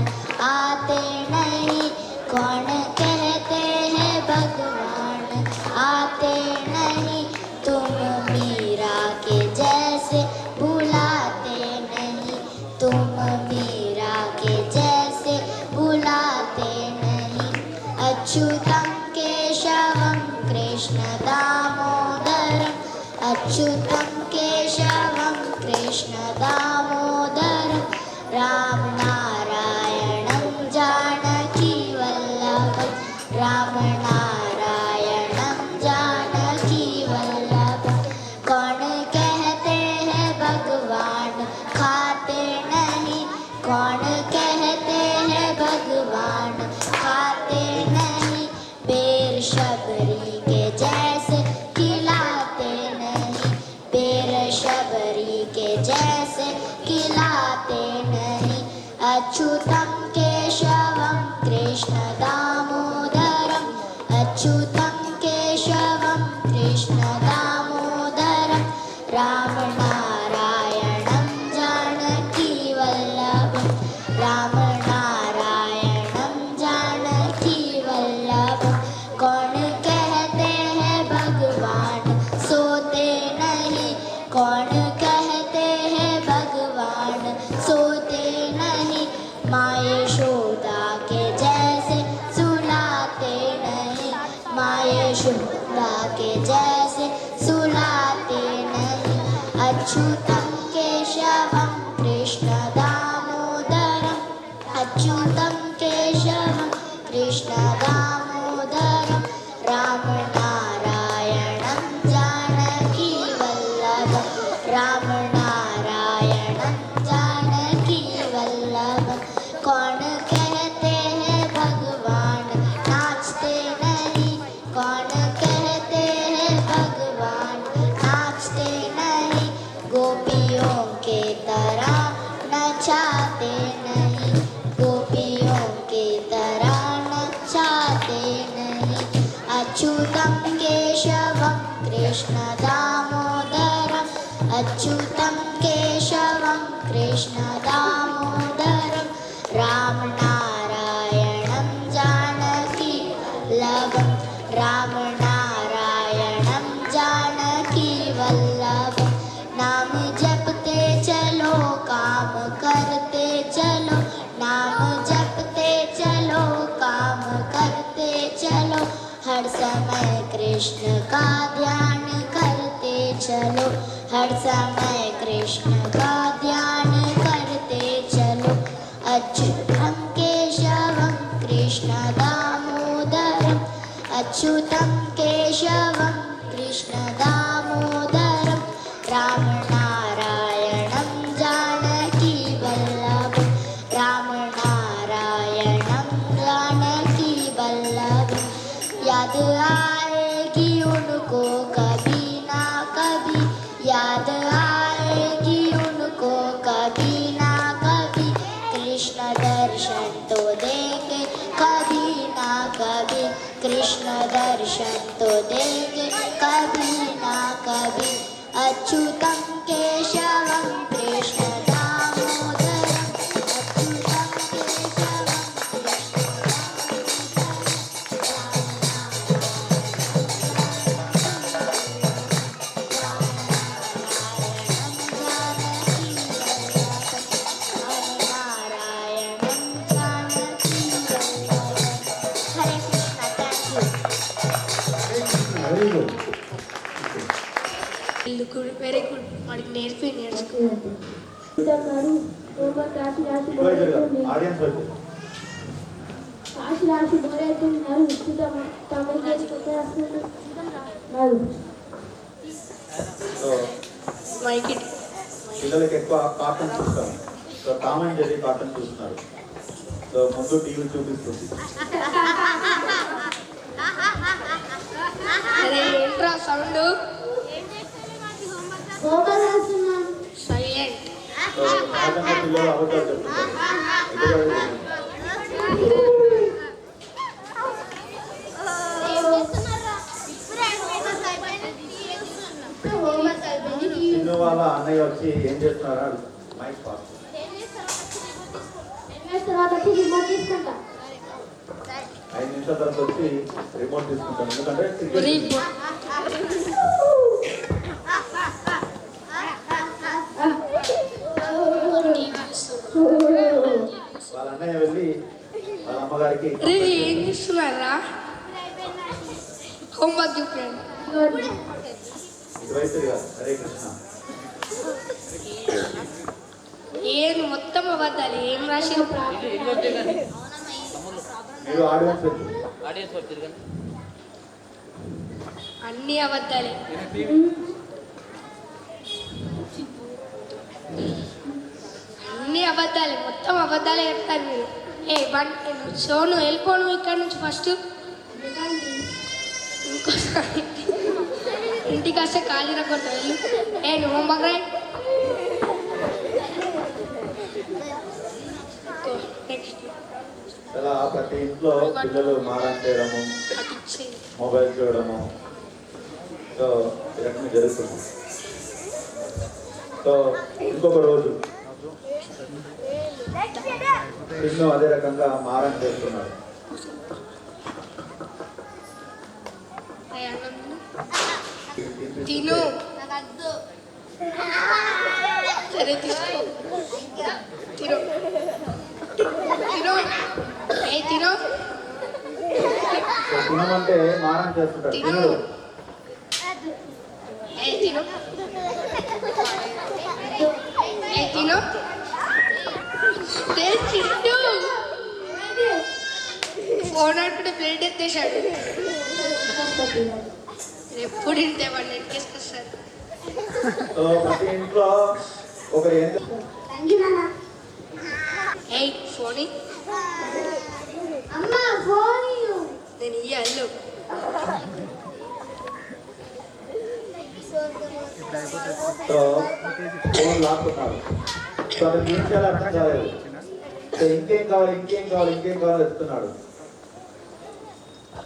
आते नहीं, कौन कहते हैं भगवान अच्युतं केशवं कृष्णदामोदरम् अच्युतं केशवं कृष्णदामोदरं रामनारायणं जानकीवल्लभं रामनारायणं जानकीवल्लभं। कौन कहते हैं भगवान खाते नहीं, कौन कहते हैं भगवान खाते नहीं, बेर शबरी के जैसे खिलाते नहीं, बेर शबरी के जैसे खिलाते नहीं। अच्युतं केशवं कृष्णदामोदरम् अच्युतं केशवं कृष्णदामोदरं रामनारायणं जानकीवल्लभं रामनारायणं जानकीवल्लभं। कौन कहते हैं भगवान सोते नहीं, कौन कहते हैं भगवान सोते नहीं, माँ यशोदा के जैसे सुलाते नहीं, माँ यशोदा के जैसे सुलाते नहीं। अच्युतं केशवं कृष्णदामोदरम् अच्युतं केशवं कृष्णदामोदरं रामनारायणं जानकीवल्लभं रामनारायणं जानकीवल्लभं। कौन कहते हैं भगवान नाचते नहीं, कौन कहते हैं भगवान नाचते नहीं, गोपियों के तरह नचाते नहीं, गोपियों के तरह नचाते नहीं। अच्युतं केशवं कृष्णदामोदरम् अच्युतं केशवं कृष्णदामोदरं रामनारायणं जानकीवल्लभं रामनारायणं जानकीवल्लभं। नाम जपते चलो काम करते चलो, नाम जपते चलो काम करते चलो, हर समय कृष्ण का ध्यान करते चलो, हर समय कृष्ण का ध्यान करते चलो। अच्युतं केशवं कृष्णदामोदरम् अच्युतं केशवं कृष्णदामोदरं रामनारायणं जानकीवल्लभं रामनारायणं जानकीवल्लभं। याद आएगी उनको कभी ना कभी, याद आएगी उनको कभी ना कभी, कृष्ण दर्शन तो देंगे कभी ना कभी, कृष्ण दर्शन तो देंगे कभी ना कभी। अच्युतं केशवं कृष्णदामोदरम् अच्युतं केशवं వెరీ గుడ్. వెరీ గుడ్ వాడికి నేర్చుకున్నాడు. ఆడియన్స్ వైపు రాసి బోరేస్తున్నారు తమిళ చేసుకుంటున్నారు. సో పిల్లలకి ఎక్కువ కార్టూన్ చూస్తాం. So Tom and Jerry cartoon చూస్తున్నారు. సో ముందు టీవీ చూపిస్తుంది. Sound silent. సో సహజంగా పిల్లలు అబద్ధాలు చెప్తున్నారు. చిన్న వాళ్ళ అన్నయ్య వచ్చి ఏం చేస్తున్నారా మైక్ పాస్. తర్వాత రిమోట్ తీసుకుంటా. 5 నిమిషాల తర్వాత వచ్చి రిమోట్ తీసుకుంటాను. ఎందుకంటే వాళ్ళ అన్నయ్య వెళ్ళి వాళ్ళ అమ్మగారికి ఏం చేస్తున్నారా homework different. ఇటువైపు కాదు. హరే కృష్ణ. ఏం మొత్తం అబద్ధాలు ఏం రాసి మీరు ఆడియన్స్ వచ్చి ఆడియన్స్ వచ్చారు కానీ అన్ని అబద్ధాలే. అన్ని అబద్ధాలే, మొత్తం అబద్ధాలే చెప్తారు మీరు. సోను వెళ్ళిపోను ఇక్కడ నుంచి ఫస్ట్. ఇంకోసారి ఇంటికి వస్తే ఖాళీ రకొడతా వెళ్ళు. నువ్వు హోంవర్క్ రాయి. నెక్స్ట్ అలా ప్రతి ఇంట్లో పిల్లలు మారాన్ చేయడము, మొబైల్ చూడడము, సో ఈ రకంగా జరుగుతుంది. సో ఇంకొక రోజు చిన్ను అదే రకంగా మారాన్ చేస్తున్నాడు. తిను సరే తీసుకో తిను తిను తిను తినమంటే మారాన్ చేస్తుంటాడు. తినడు. తిను తిను తింటూ ఫోన్ ఆడుకుంటే ప్లేట్ ఎత్తేసాడు. ఎప్పుడు ఇంతే వాడిని ఎక్కేసుకొస్తాడు. సో ప్రతి ఇంట్లో ఒకరు ఏం ఫోన్ అమ్మా ఫోన్ నేను ఇయ్యాలు. సో ఫోన్ లాక్కున్నాడు. సో అతనికి ఏం చేయాలో అర్థం కాలేదు. సో ఇంకేం కావాలి చెప్తున్నాడు.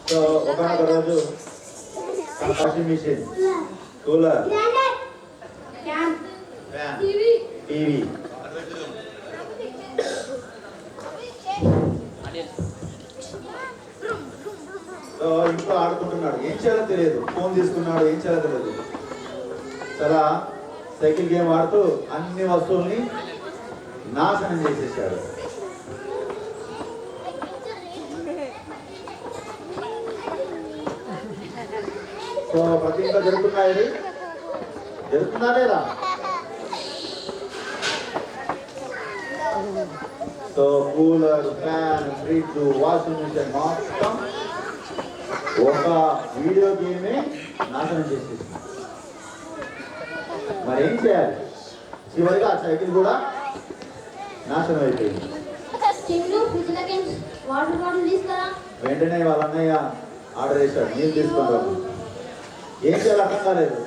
సో ఒకనొక రోజు washing machine, cooler, fan, TV, so ఇంట్లో ఆడుకుంటున్నాడు. ఏం చేయాలో తెలియదు. ఫోన్ తీసుకున్నాడు, ఏం చేయాలో తెలియదు. చాలా సైకిల్ గేమ్ ఆడుతూ అన్ని వస్తువుల్ని నాశనం చేసేసాడు. సో ప్రతి ఇంట్లో జరుగుతున్నాయి. జరుగుతుందా లేదా? So cooler, fan, fridge, washing machine మొత్తం ఒక వీడియో గేమే నాశనం చేసేసి మరి ఏం చేయాలి? చివరిగా ఆ సైకిల్ కూడా నాశనం అయిపోయింది. వెంటనే వాళ్ళ అన్నయ్య ఆర్డర్ చేశాడు, నీళ్ళు తీసుకుంటాం. ఏం చేయాలి అర్థం కాలేదు.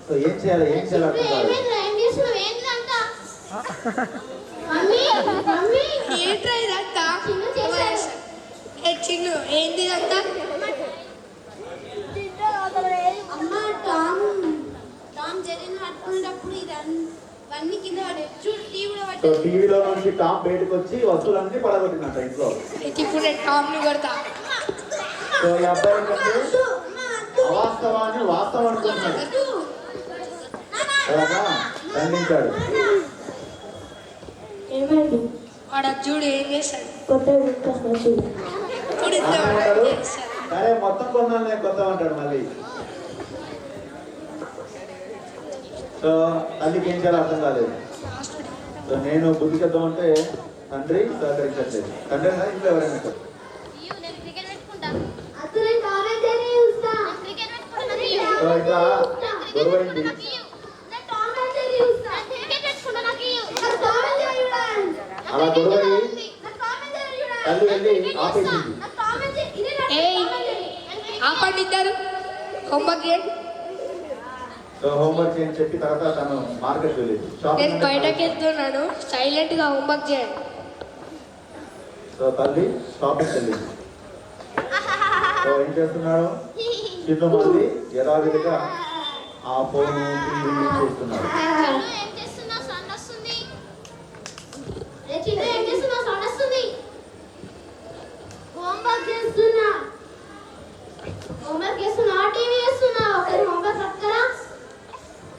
సో ఏం చేయాలి అర్థం కాలేదు. ఏంట్రా ఇదంతా? చిన్ను ఏంది ఇదంతా? అమ్మ టామ్ జెర్రీని పట్టుకునేటప్పుడు ఇవన్నీ కింద పడే చూడు. సో టీవీలో నుంచి టామ్ బయటకు వచ్చి వస్తువులన్నీ పడగొట్టినట్ట ఇంట్లో. ఇప్పుడు నేను టామ్ని కొడతా. సో ఈ అబ్బాయి ఏంటంటే అవాస్తవాన్ని వాస్తవం అనుకుంటున్నాడు. అలాగా ఖండించాడు. ఏమైంది? వాడు చూడు ఏం చేశాడు. కొత్త చూడు. ఇప్పుడు అంటాడు, సరే మొత్తం కొన్నాను నేను కొత్త అంటాడు మళ్ళీ. సో తల్లికి ఏం చేయాలో అర్థం కాలేదు. సో నేను బుద్ధి చెప్దామంటే తండ్రి సహకరించట్లేదు. తండ్రి ఇంట్లో ఎవరైనా సో ఇట్లా గొడవైంది. అలా గొడవై తల్లి వెళ్ళి ఆపేసింది. ఆపండి ఇద్దరు, హోంవర్క్ చేయండి. సో హోంవర్క్ చేయని చెప్పి తర్వాత తను మార్కెట్ వెళ్ళింది. నేను బయటకి వెళ్తున్నాను, సైలెంట్ గా హోంవర్క్ చేయండి. సో తల్లి షాపింగ్కి వెళ్ళింది. సో ఏం చేస్తున్నాడు? చిన్న మళ్ళీ యథావిధిగా ఆ ఫోన్ టీవీ చూస్తున్నాడు.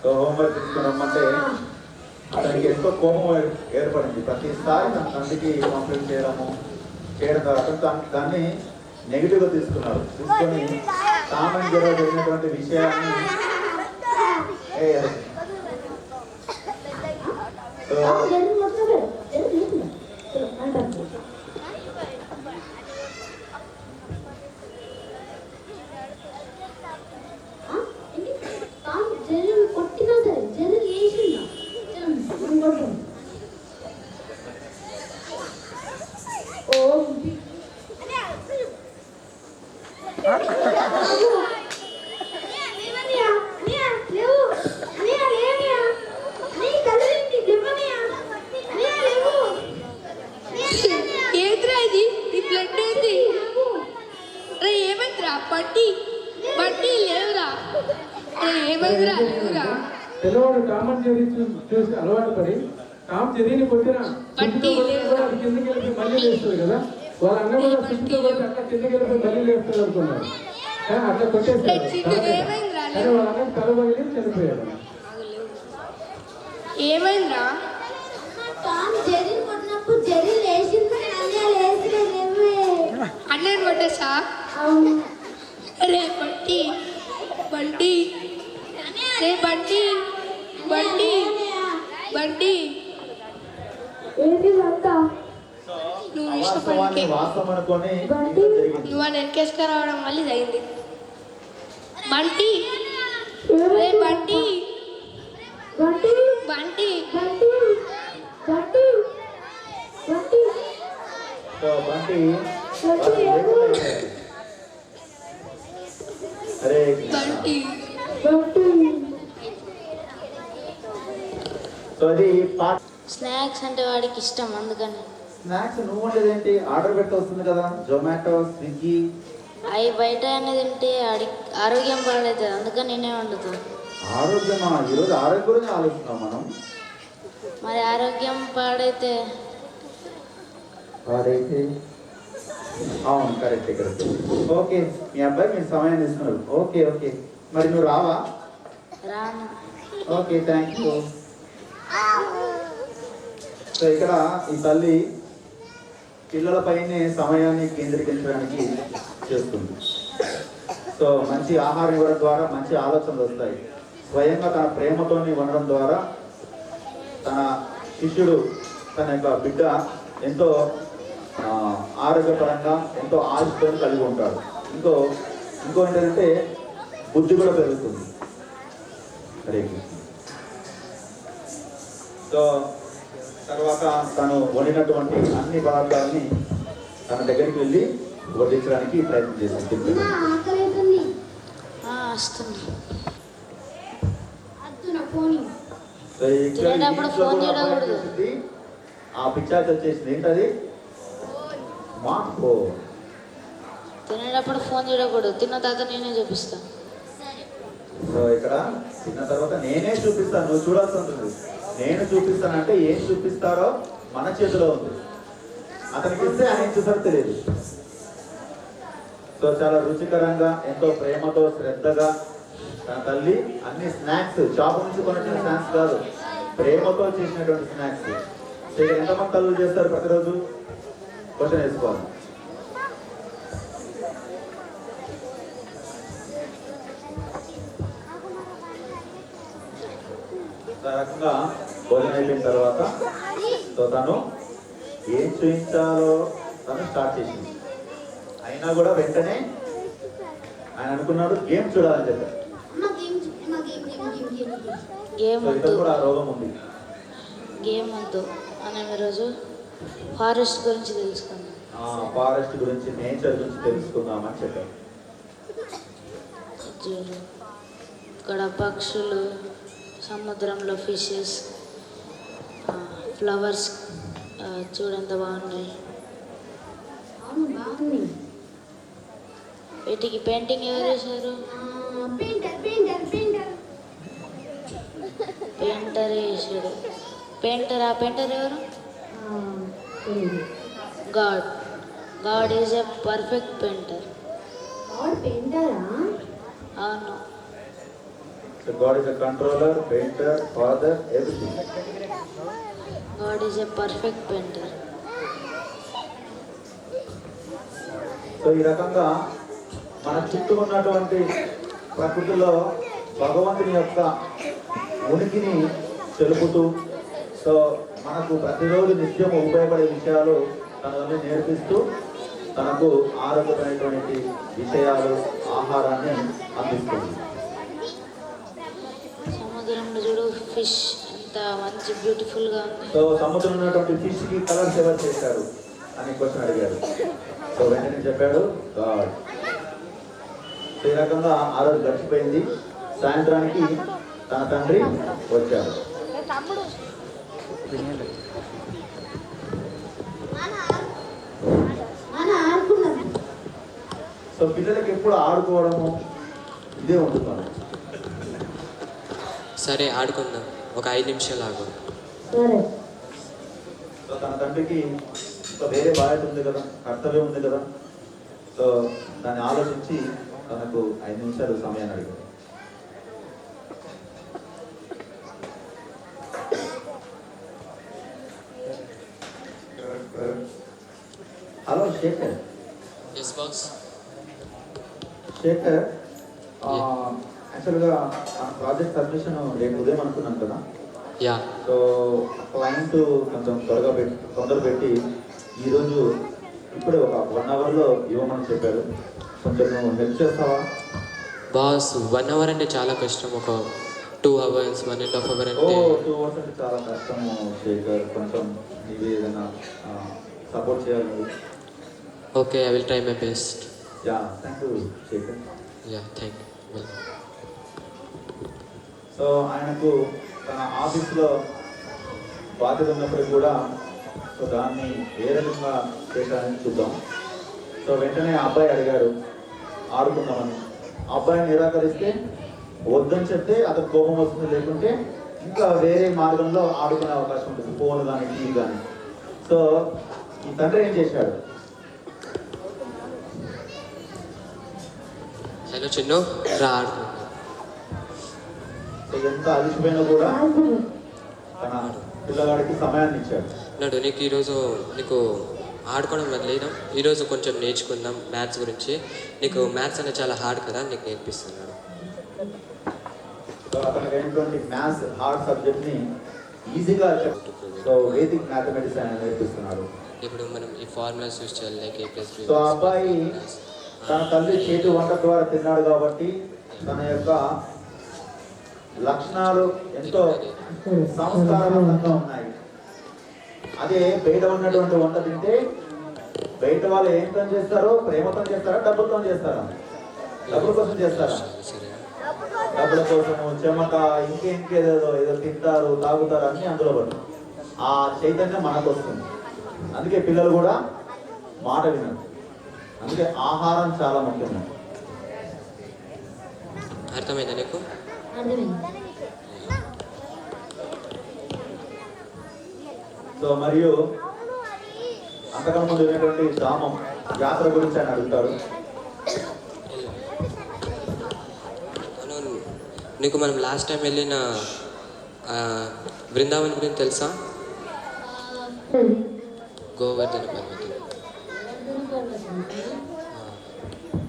సో హోంవర్క్ తీసుకురమ్మంటే అతనికి ఎంతో కోపం ఏర్పడింది. ప్రతిసారి తన తండ్రికి కంప్లైంట్ చేయడం తర్వాత దాన్ని నెగిటివ్గా తీసుకున్నారు. తీసుకొని టామ్ అండ్ జెర్రీలో జరిగినటువంటి విషయాన్ని సో కొట్టినా సరే జర్రీ వేసిందా ఓ ఏంద్రా ఇది ఈ బ్లడ్ ఏంది రే ఏమైందిరా బట్టి బట్టి లేవురా రే ఏమైందిరా లేవురా పిల్లవాడు టామ్ అండ్ జెర్రీ చూసి అలవాటు పడి టామ్ జెర్రీని కొట్టినా పట్టి లేవురా. అది కిందకి వెళ్ళి మళ్ళీ లేస్తుంది కదా. వాళ్ళ అన్న కూడా చుట్టూ కొట్టి అట్లా కిందకి వెళ్ళి మళ్ళీ లేస్తుంది అనుకున్నారు. కానీ అట్లా కొట్టేస్తారు. కానీ వాళ్ళ అన్న తల పగిలి చనిపోయాడు. ఏమైందిరా టామ్ జెర్రీ కొట్టినప్పుడు జెర్రీ లేచింది అన్నయ్య లేచిలేవే అన్నయ్య కొట్టేసా అవును రే బట్టి బండి రే బండి బండి బండి ఏంటి అంతా నువ్వు వాస్తవాన్ని ఇష్టపడికే వాస్తవం అనుకొని బండి. జరిగింది. నువ్వు అని వెనకేసుకు రావడం వల్ల ఇది అయింది బంటి రే బంటి బంటి బంటి బంటి బంటి బంటి సో బంటి బంటి ఏమో అరే బంటి బంటి సో అది పార్ట్ స్నాక్స్ అంటే వాడికి ఇష్టం అందుకని. స్నాక్స్ నువ్వు వండేదేంటి? ఆర్డర్ పెట్టి వస్తుంది కదా, జొమాటో, స్విగ్గీ. అవి బయట అనేది తింటే ఆరోగ్యం పాడవుతుంది అందుకని నేనే వండుతాను. ఆరోగ్యమా? ఈరోజు ఆరోగ్యం గురించి ఆలోచిస్తున్నాం మనం. మరి ఆరోగ్యం పాడైతే వాడైతే అవును, కరెక్ట్ కరెక్ట్. ఓకే, మీ అబ్బాయి మీరు సమయాన్ని ఇస్తున్నారు. ఓకే ఓకే, మరి నువ్వు రావా? రాను. Okay, thank you. సో ఇక్కడ ఈ తల్లి పిల్లలపైనే సమయాన్ని కేంద్రీకరించడానికి చేస్తుంది. సో మంచి ఆహారం ఇవ్వడం ద్వారా మంచి ఆలోచనలు వస్తాయి. స్వయంగా తన ప్రేమతోని ఉండడం ద్వారా తన శిష్యుడు, తన యొక్క బిడ్డ ఎంతో ఆరోగ్యపరంగా ఎంతో ఆశతో కలిగి ఉంటాడు. ఇంకో ఏంటంటే బుద్ధి కూడా పెరుగుతుంది. హరే కృష్ణ. సో తర్వాత తను వండినటువంటి అన్ని పదార్థాలని తన దగ్గరికి వెళ్ళి వడ్డించడానికి ప్రయత్నం చేసింది. ఆకలితుంది వస్తుంది. అద్దున పోనీ సో ఇక్కడ తినేటప్పుడు ఇంట్లో ఫోన్ కూడా చూడకూడదు. వచ్చేసింది. ఆ పిక్చర్స్ వచ్చేసింది. ఏంటది? Smart phone. తినేటప్పుడు ఫోన్ చూడకూడదు. తిన్న తర్వాత నేనే చూపిస్తాను. సో ఇక్కడ తిన్న తర్వాత నేనే చూపిస్తాను, నువ్వు చూడాల్సి ఉంటుంది. నేను చూపిస్తానంటే ఏం చూపిస్తారో మన చేతిలో ఉంది. అతనికి ఇస్తే ఆయన ఏం చూసారో తెలియదు. సో చాలా రుచికరంగా ఎంతో ప్రేమతో శ్రద్ధగా తన తల్లి అన్ని స్నాక్స్, షాప్ నుంచి కొనిచ్చిన స్నాక్స్ కాదు, ప్రేమతో చేసినటువంటి స్నాక్స్. సో ఇక్కడ ఎంతమంది తల్లులు చేస్తారు ప్రతిరోజు? క్వశ్చన్ వేసుకోవాలి. ఆ రకంగా భోజనం అయిపోయిన తర్వాత సో తను ఏం చూపించాలో తను స్టార్ట్ చేసింది. అయినా కూడా వెంటనే ఆయన అనుకున్నాడు గేమ్ చూడాలని చెప్పారు. గేమ్ సో ఇతను వద్దు, కూడా ఆ రోగం ఉంది. గేమ్ వద్దు. మనం ఈరోజు ఫారెస్ట్ గురించి తెలుసుకుందాం. ఫారెస్ట్ గురించి, నేచర్ గురించి తెలుసుకుందామని చెప్పారు. చూడు, ఇక్కడ పక్షులు, సముద్రంలో ఫిషెస్, ఫ్లవర్స్ చూడంత బాగున్నాయి. అవును బాగుంది. వీటికి పెయింటింగ్ ఎవరు వేశారు? పెయింటర్ పెయింటర్ పెయింటర్ పెయింటర్ వేసాడు. పెయింటర్, ఆ పెయింటర్ ఎవరు? God. God is a perfect painter. God పెయింటరా? అవును. So God is a controller, painter, father, everything. God is a perfect painter. So ఈ రకంగా మన చుట్టూ ఉన్నటువంటి ప్రకృతిలో భగవంతుని యొక్క ఉనికిని తెలుపుతూ, సో మనకు ప్రతిరోజు నిత్యం ఉపయోగపడే విషయాలు తనని నేర్పిస్తూ తనకు ఆరోగ్యమైనటువంటి విషయాలు, ఆహారాన్ని అందిస్తుంది. సముద్రంలో చూడు ఫిష్ ఎంత మంచి బ్యూటిఫుల్గా ఉంది. సో సముద్రంలో ఉన్నటువంటి ఫిష్కి కలర్స్ ఎవరు చేశారు అని క్వశ్చన్ అడిగారు. సో వెంటనే చెప్పాడు గాడ్. సో ఈ రకంగా ఆ రోజు గడిచిపోయింది. సాయంత్రానికి తన తండ్రి వచ్చాడు. సో పిల్లలకి ఎప్పుడు ఆడుకోవడము ఇదే ఉంటుంది. సరే ఆడుకుందాం, ఒక 5 నిమిషాలు ఆగు. సో తన తండ్రికి ఇంకా వేరే బాధ్యత ఉంది కదా, కర్తవ్యం ఉంది కదా. సో దాన్ని ఆలోచించి తనకు 5 నిమిషాలు సమయాన్ని అడిగాడు. Hello Shekhar. Yes boss. Shekhar, యాక్చువల్గా ఆ ప్రాజెక్ట్ సబ్మిషన్ రేపు ఉదయం అనుకున్నాను కదా. యా. సో క్లయింట్ కొంచెం తొందర పెట్టి ఈరోజు ఇప్పుడే ఒక 1 అవర్లో ఇవ్వమని చెప్పాడు. కొంచెం నువ్వు హెల్ప్ చేస్తావా? బాస్ 1 అవర్ అంటే చాలా కష్టం. ఒక 2 అవర్స్, 1.5 అవర్ అంటే 2 అవర్స్ అంటే చాలా కష్టము శేఖర్. కొంచెం నీవు ఏదైనా సపోర్ట్ చేయాలి. Okay, I will try my best. Yeah, thank you Shekhar. Yeah, thank you. So ఆయనకు తన ఆఫీస్లో బాధ్యత ఉన్నప్పుడు కూడా సో దాన్ని ఏ రకంగా చేశారని చూద్దాం. సో వెంటనే ఆ అబ్బాయి అడిగాడు ఆడుకుందామని. ఆ అబ్బాయిని నిరాకరిస్తే వద్దని చెప్తే అతను కోపం వస్తుంది, లేకుంటే ఇంకా వేరే మార్గంలో ఆడుకునే అవకాశం ఉంటుంది, ఫోన్ కానీ టీవీ కానీ. సో ఈ తండ్రి ఏం చేశాడు? హలో చిన్ను, రా ఆడుకుందాం. సో ఎంత అలసిపోయినా కూడా తన పిల్లగాడికి సమయాన్ని ఇచ్చాడు. నాడు నీకు ఆడుకోవడం వదిలేదా? ఈరోజు కొంచెం నేర్చుకుందాం మ్యాథ్స్ గురించి. నీకు మ్యాథ్స్ అనేది చాలా హార్డ్ కదా, నీకు నేర్పిస్తున్నాడు. సో అతనికి అయినటువంటి మ్యాథ్స్ హార్డ్ సబ్జెక్ట్ని ఈజీగా సో వేదిక్ మ్యాథమెటిక్స్ ఆయన నేర్పిస్తున్నాడు. ఇప్పుడు మనం ఈ ఫార్ములాస్ యూస్ చేయాలి, లైక్ A+B. సో ఆ అబ్బాయి తన తల్లి చేతి వంట ద్వారా తిన్నాడు కాబట్టి తన యొక్క లక్షణాలు ఎంతో సంస్కారవంతంగా ఉన్నాయి. అదే బయట ఉన్నటువంటి వంట తింటే బయట వాళ్ళు ఏం పని చేస్తారో, ప్రేమతో చేస్తారా, డబ్బులతో చేస్తారా? డబ్బుల కోసం చేస్తారా? డబ్బుల కోసము చెమట ఇంకేదో ఏదో తింటారు, తాగుతారు, అన్నీ అందులో పడు. ఆ చైతన్యం మనకు వస్తుంది. అందుకే పిల్లలు కూడా మాట వినరు. అందుకే ఆహారం చాలా ముఖ్యం. అర్థమైందా నీకు? సో మరియు అంతకన్నా ముందు ఉన్నటువంటి ధామం యాత్ర గురించి ఆయన అడుగుతాడు. నీకు మనం లాస్ట్ టైం వెళ్ళిన బృందావన్ గురించి తెలుసా? గోవర్ధన పర్వతం.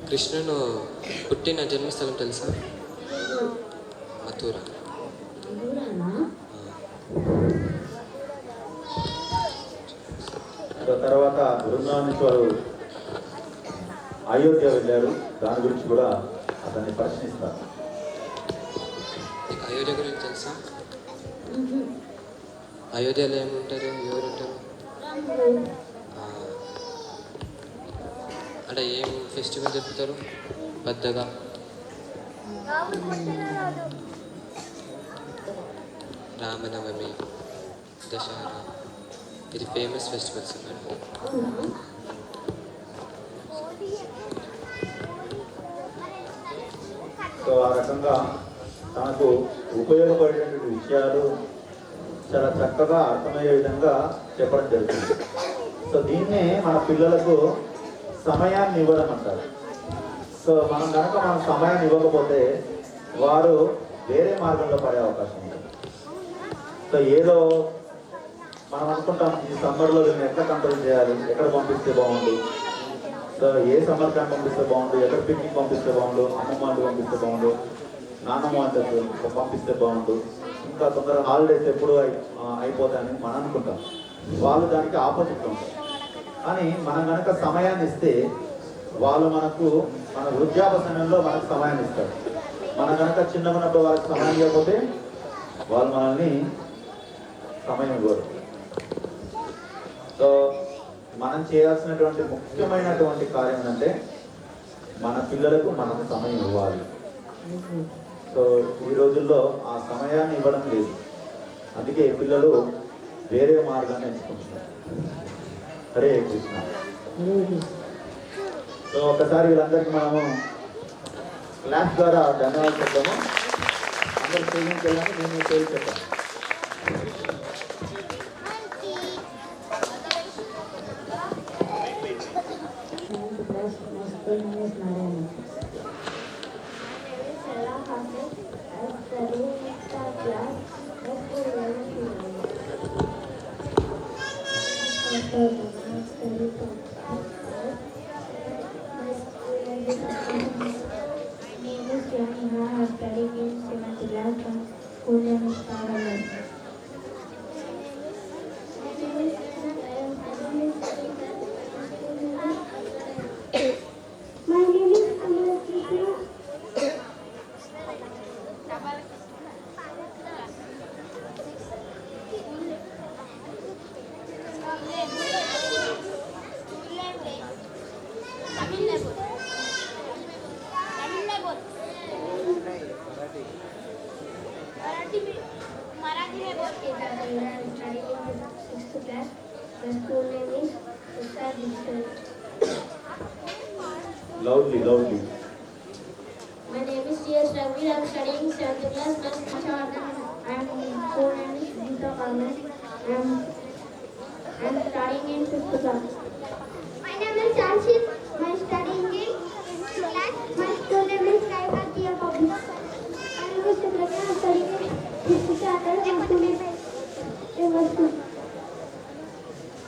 కృష్ణుడు పుట్టిన జన్మస్థలం తెలుసా? మథుర. తర్వాత బృందావన్ నుంచి వారు అయోధ్య వెళ్ళారు. దాని గురించి కూడా అతన్ని ప్రశ్నిస్తారు. అయోధ్య గురించి తెలుసా? అయోధ్యలో ఏముంటారు, ఎవరు ఉంటారు? అంటే ఏం ఫెస్టివల్ జరుపుతారు పెద్దగా? రామనవమి, దసరా, ఇది ఫేమస్ ఫెస్టివల్స్ అన్నట్టు. సో ఆ రకంగా తనకు ఉపయోగపడేటువంటి విషయాలు చాలా చక్కగా అర్థమయ్యే విధంగా చెప్పడం జరుగుతుంది. సో దీన్నే మన పిల్లలకు సమయాన్ని ఇవ్వడం అంటారు. సో మనం కనుక మన సమయాన్ని ఇవ్వకపోతే వారు వేరే మార్గంలో పడే అవకాశం ఉంటుంది. సో ఏదో మనం అనుకుంటాం ఈ సమ్మర్లో దీన్ని ఎట్లా కంట్రోల్ చేయాలి, ఎక్కడ పంపిస్తే బాగుంది. సో ఏ సమ్మర్ క్యాంప్ పంపిస్తే బాగుండు, ఎక్కడ పిక్నిక్ పంపిస్తే బాగుండు, అమ్మమ్మ వాళ్ళు పంపిస్తే బాగుండు, నాన్నమ్మ వాళ్ళు పంపిస్తే బాగుండు, ఇంకా తొందరగా హాలిడేస్ ఎప్పుడు అయిపోతాయని మనం అనుకుంటాం. వాళ్ళు దానికి ఆపోజిట్ ఉంటారు. కానీ మనం కనుక సమయాన్ని ఇస్తే వాళ్ళు మనకు మన వృద్ధాప సమయంలో మనకు సమయాన్ని ఇస్తారు. మనం కనుక చిన్నగా ఉన్నప్పుడు వాళ్ళకి సమయం ఇవ్వకపోతే వాళ్ళు మనల్ని సమయం ఇవ్వరు. సో మనం చేయాల్సినటువంటి ముఖ్యమైనటువంటి కార్యం ఏంటంటే మన పిల్లలకు మనం సమయం ఇవ్వాలి. సో ఈ రోజుల్లో ఆ సమయాన్ని ఇవ్వడం లేదు. అందుకే పిల్లలు వేరే మార్గాన్ని ఎంచుకుంటున్నారు. హరే కృష్ణ. సో ఒకసారి వీళ్ళందరికీ మనము క్లాస్ ద్వారా ధన్యవాదాలు చెప్తాము. అందరూ స్టేజ్కి వెళ్ళాము. నేను పేరు చెప్తాను. Loudly. My name is C.S. Ravi. I am studying 7th class. I am school name is Gita Karman. I am studying in 5th class. My name is Arshit. I am studying in 5th class. My school name is Kaivatia Public. My name is Chandrakya. I am studying in 5th class. My school name is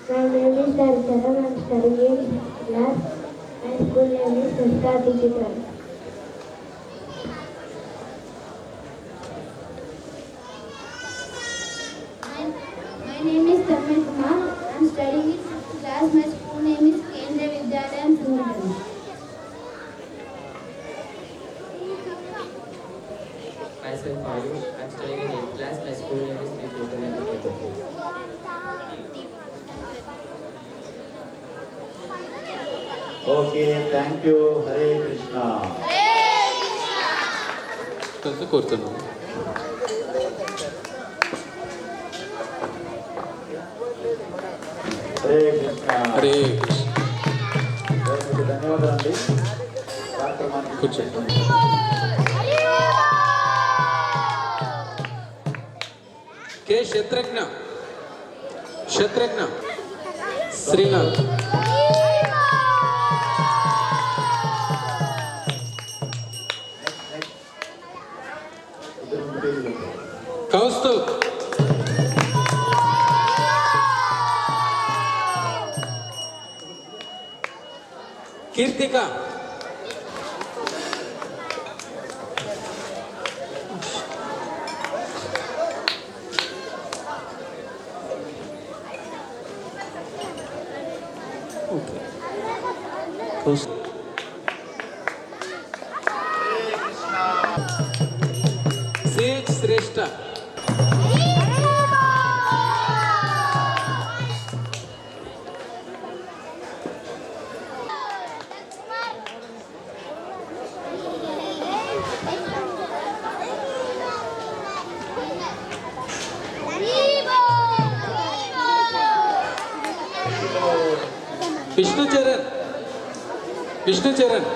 My name is Darshana. I am studying in 5th class. My school name is Sastha Digital. My name is Tanmay Kumar. I am studying in 6th class. My school name is Kendra Vidyalayam Sumadam. Myself Ayu. I am studying in 8th class. My school name is Sri Ketananda. Okay, thank you. Hare Krishna. కోరుతున్నాను. హరే కృష్ణ. హరే కృష్ణ. ధన్యవాదాలు అండి. కార్యక్రమానికి కూర్చోండి. కే Shatrughna Srinath. కౌస్తువ్. Keerthika. Sage శ్రేష్ఠ. విష్ణు చరణ్.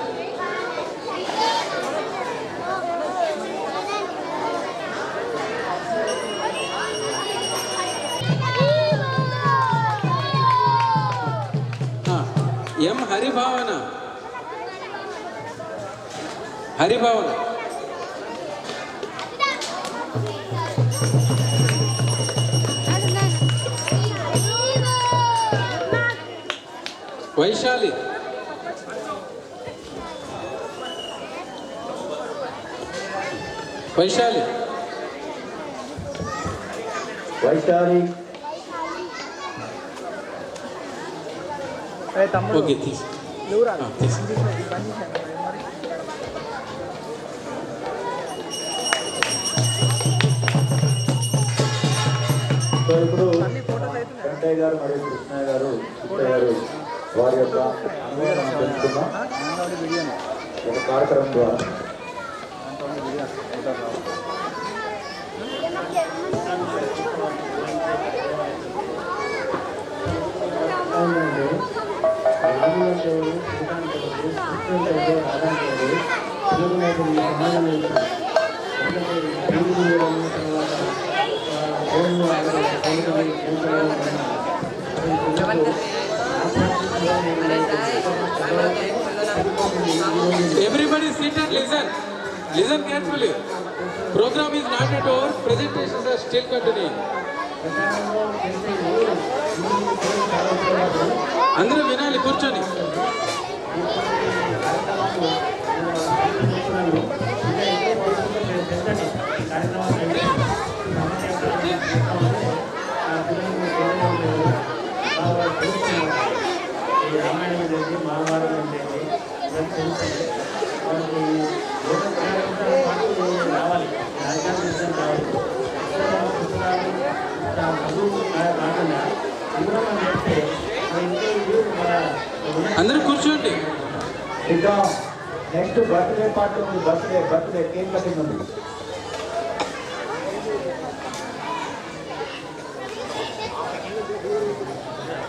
ఎం హరిభావన. Vaishali. Vaishali. Vaishali. Okay తీసి తీసి. So ఇప్పుడు వెంకయ్య గారు మరియు కృష్ణయ్య గారు చిత్తయ్య గారు వారి యొక్క అనుభవం మనం తెలుసుకుందాం ఒక కార్యక్రమం ద్వారా. అవునండి, రాముడు అంటే ఎవరు, సీత అంటే ఎవరు, కృష్ణుడు అంటే ఎవరు, రాధ అంటే ఎవరు, తెలుగు నేతలు ఈ సమాజం తెలుసు. ఎందుకంటే తెలుగు మీడియం తర్వాత ఫోన్లు ఆడడం, ఫోన్లు games Everybody sit and listen. Listen carefully. Program is not at over. Presentations are still continuing. అందరూ వినాలి కూర్చొని. రామాయణం ఏంటి, మహాభారతం ఏంటి, ఇవన్నీ తెలుసండి. వాళ్ళకి రావాలి, రాజకీయ విషయం రావాలి. పుస్తకాలు చదువు కాకుండా ఇందులో మనం చెప్తే అందరూ కూర్చోండి. ఇంకా నెక్స్ట్ బర్త్డే పార్టీ ఉంది. బర్త్డే కేక్ కటింగ్ ఉంది.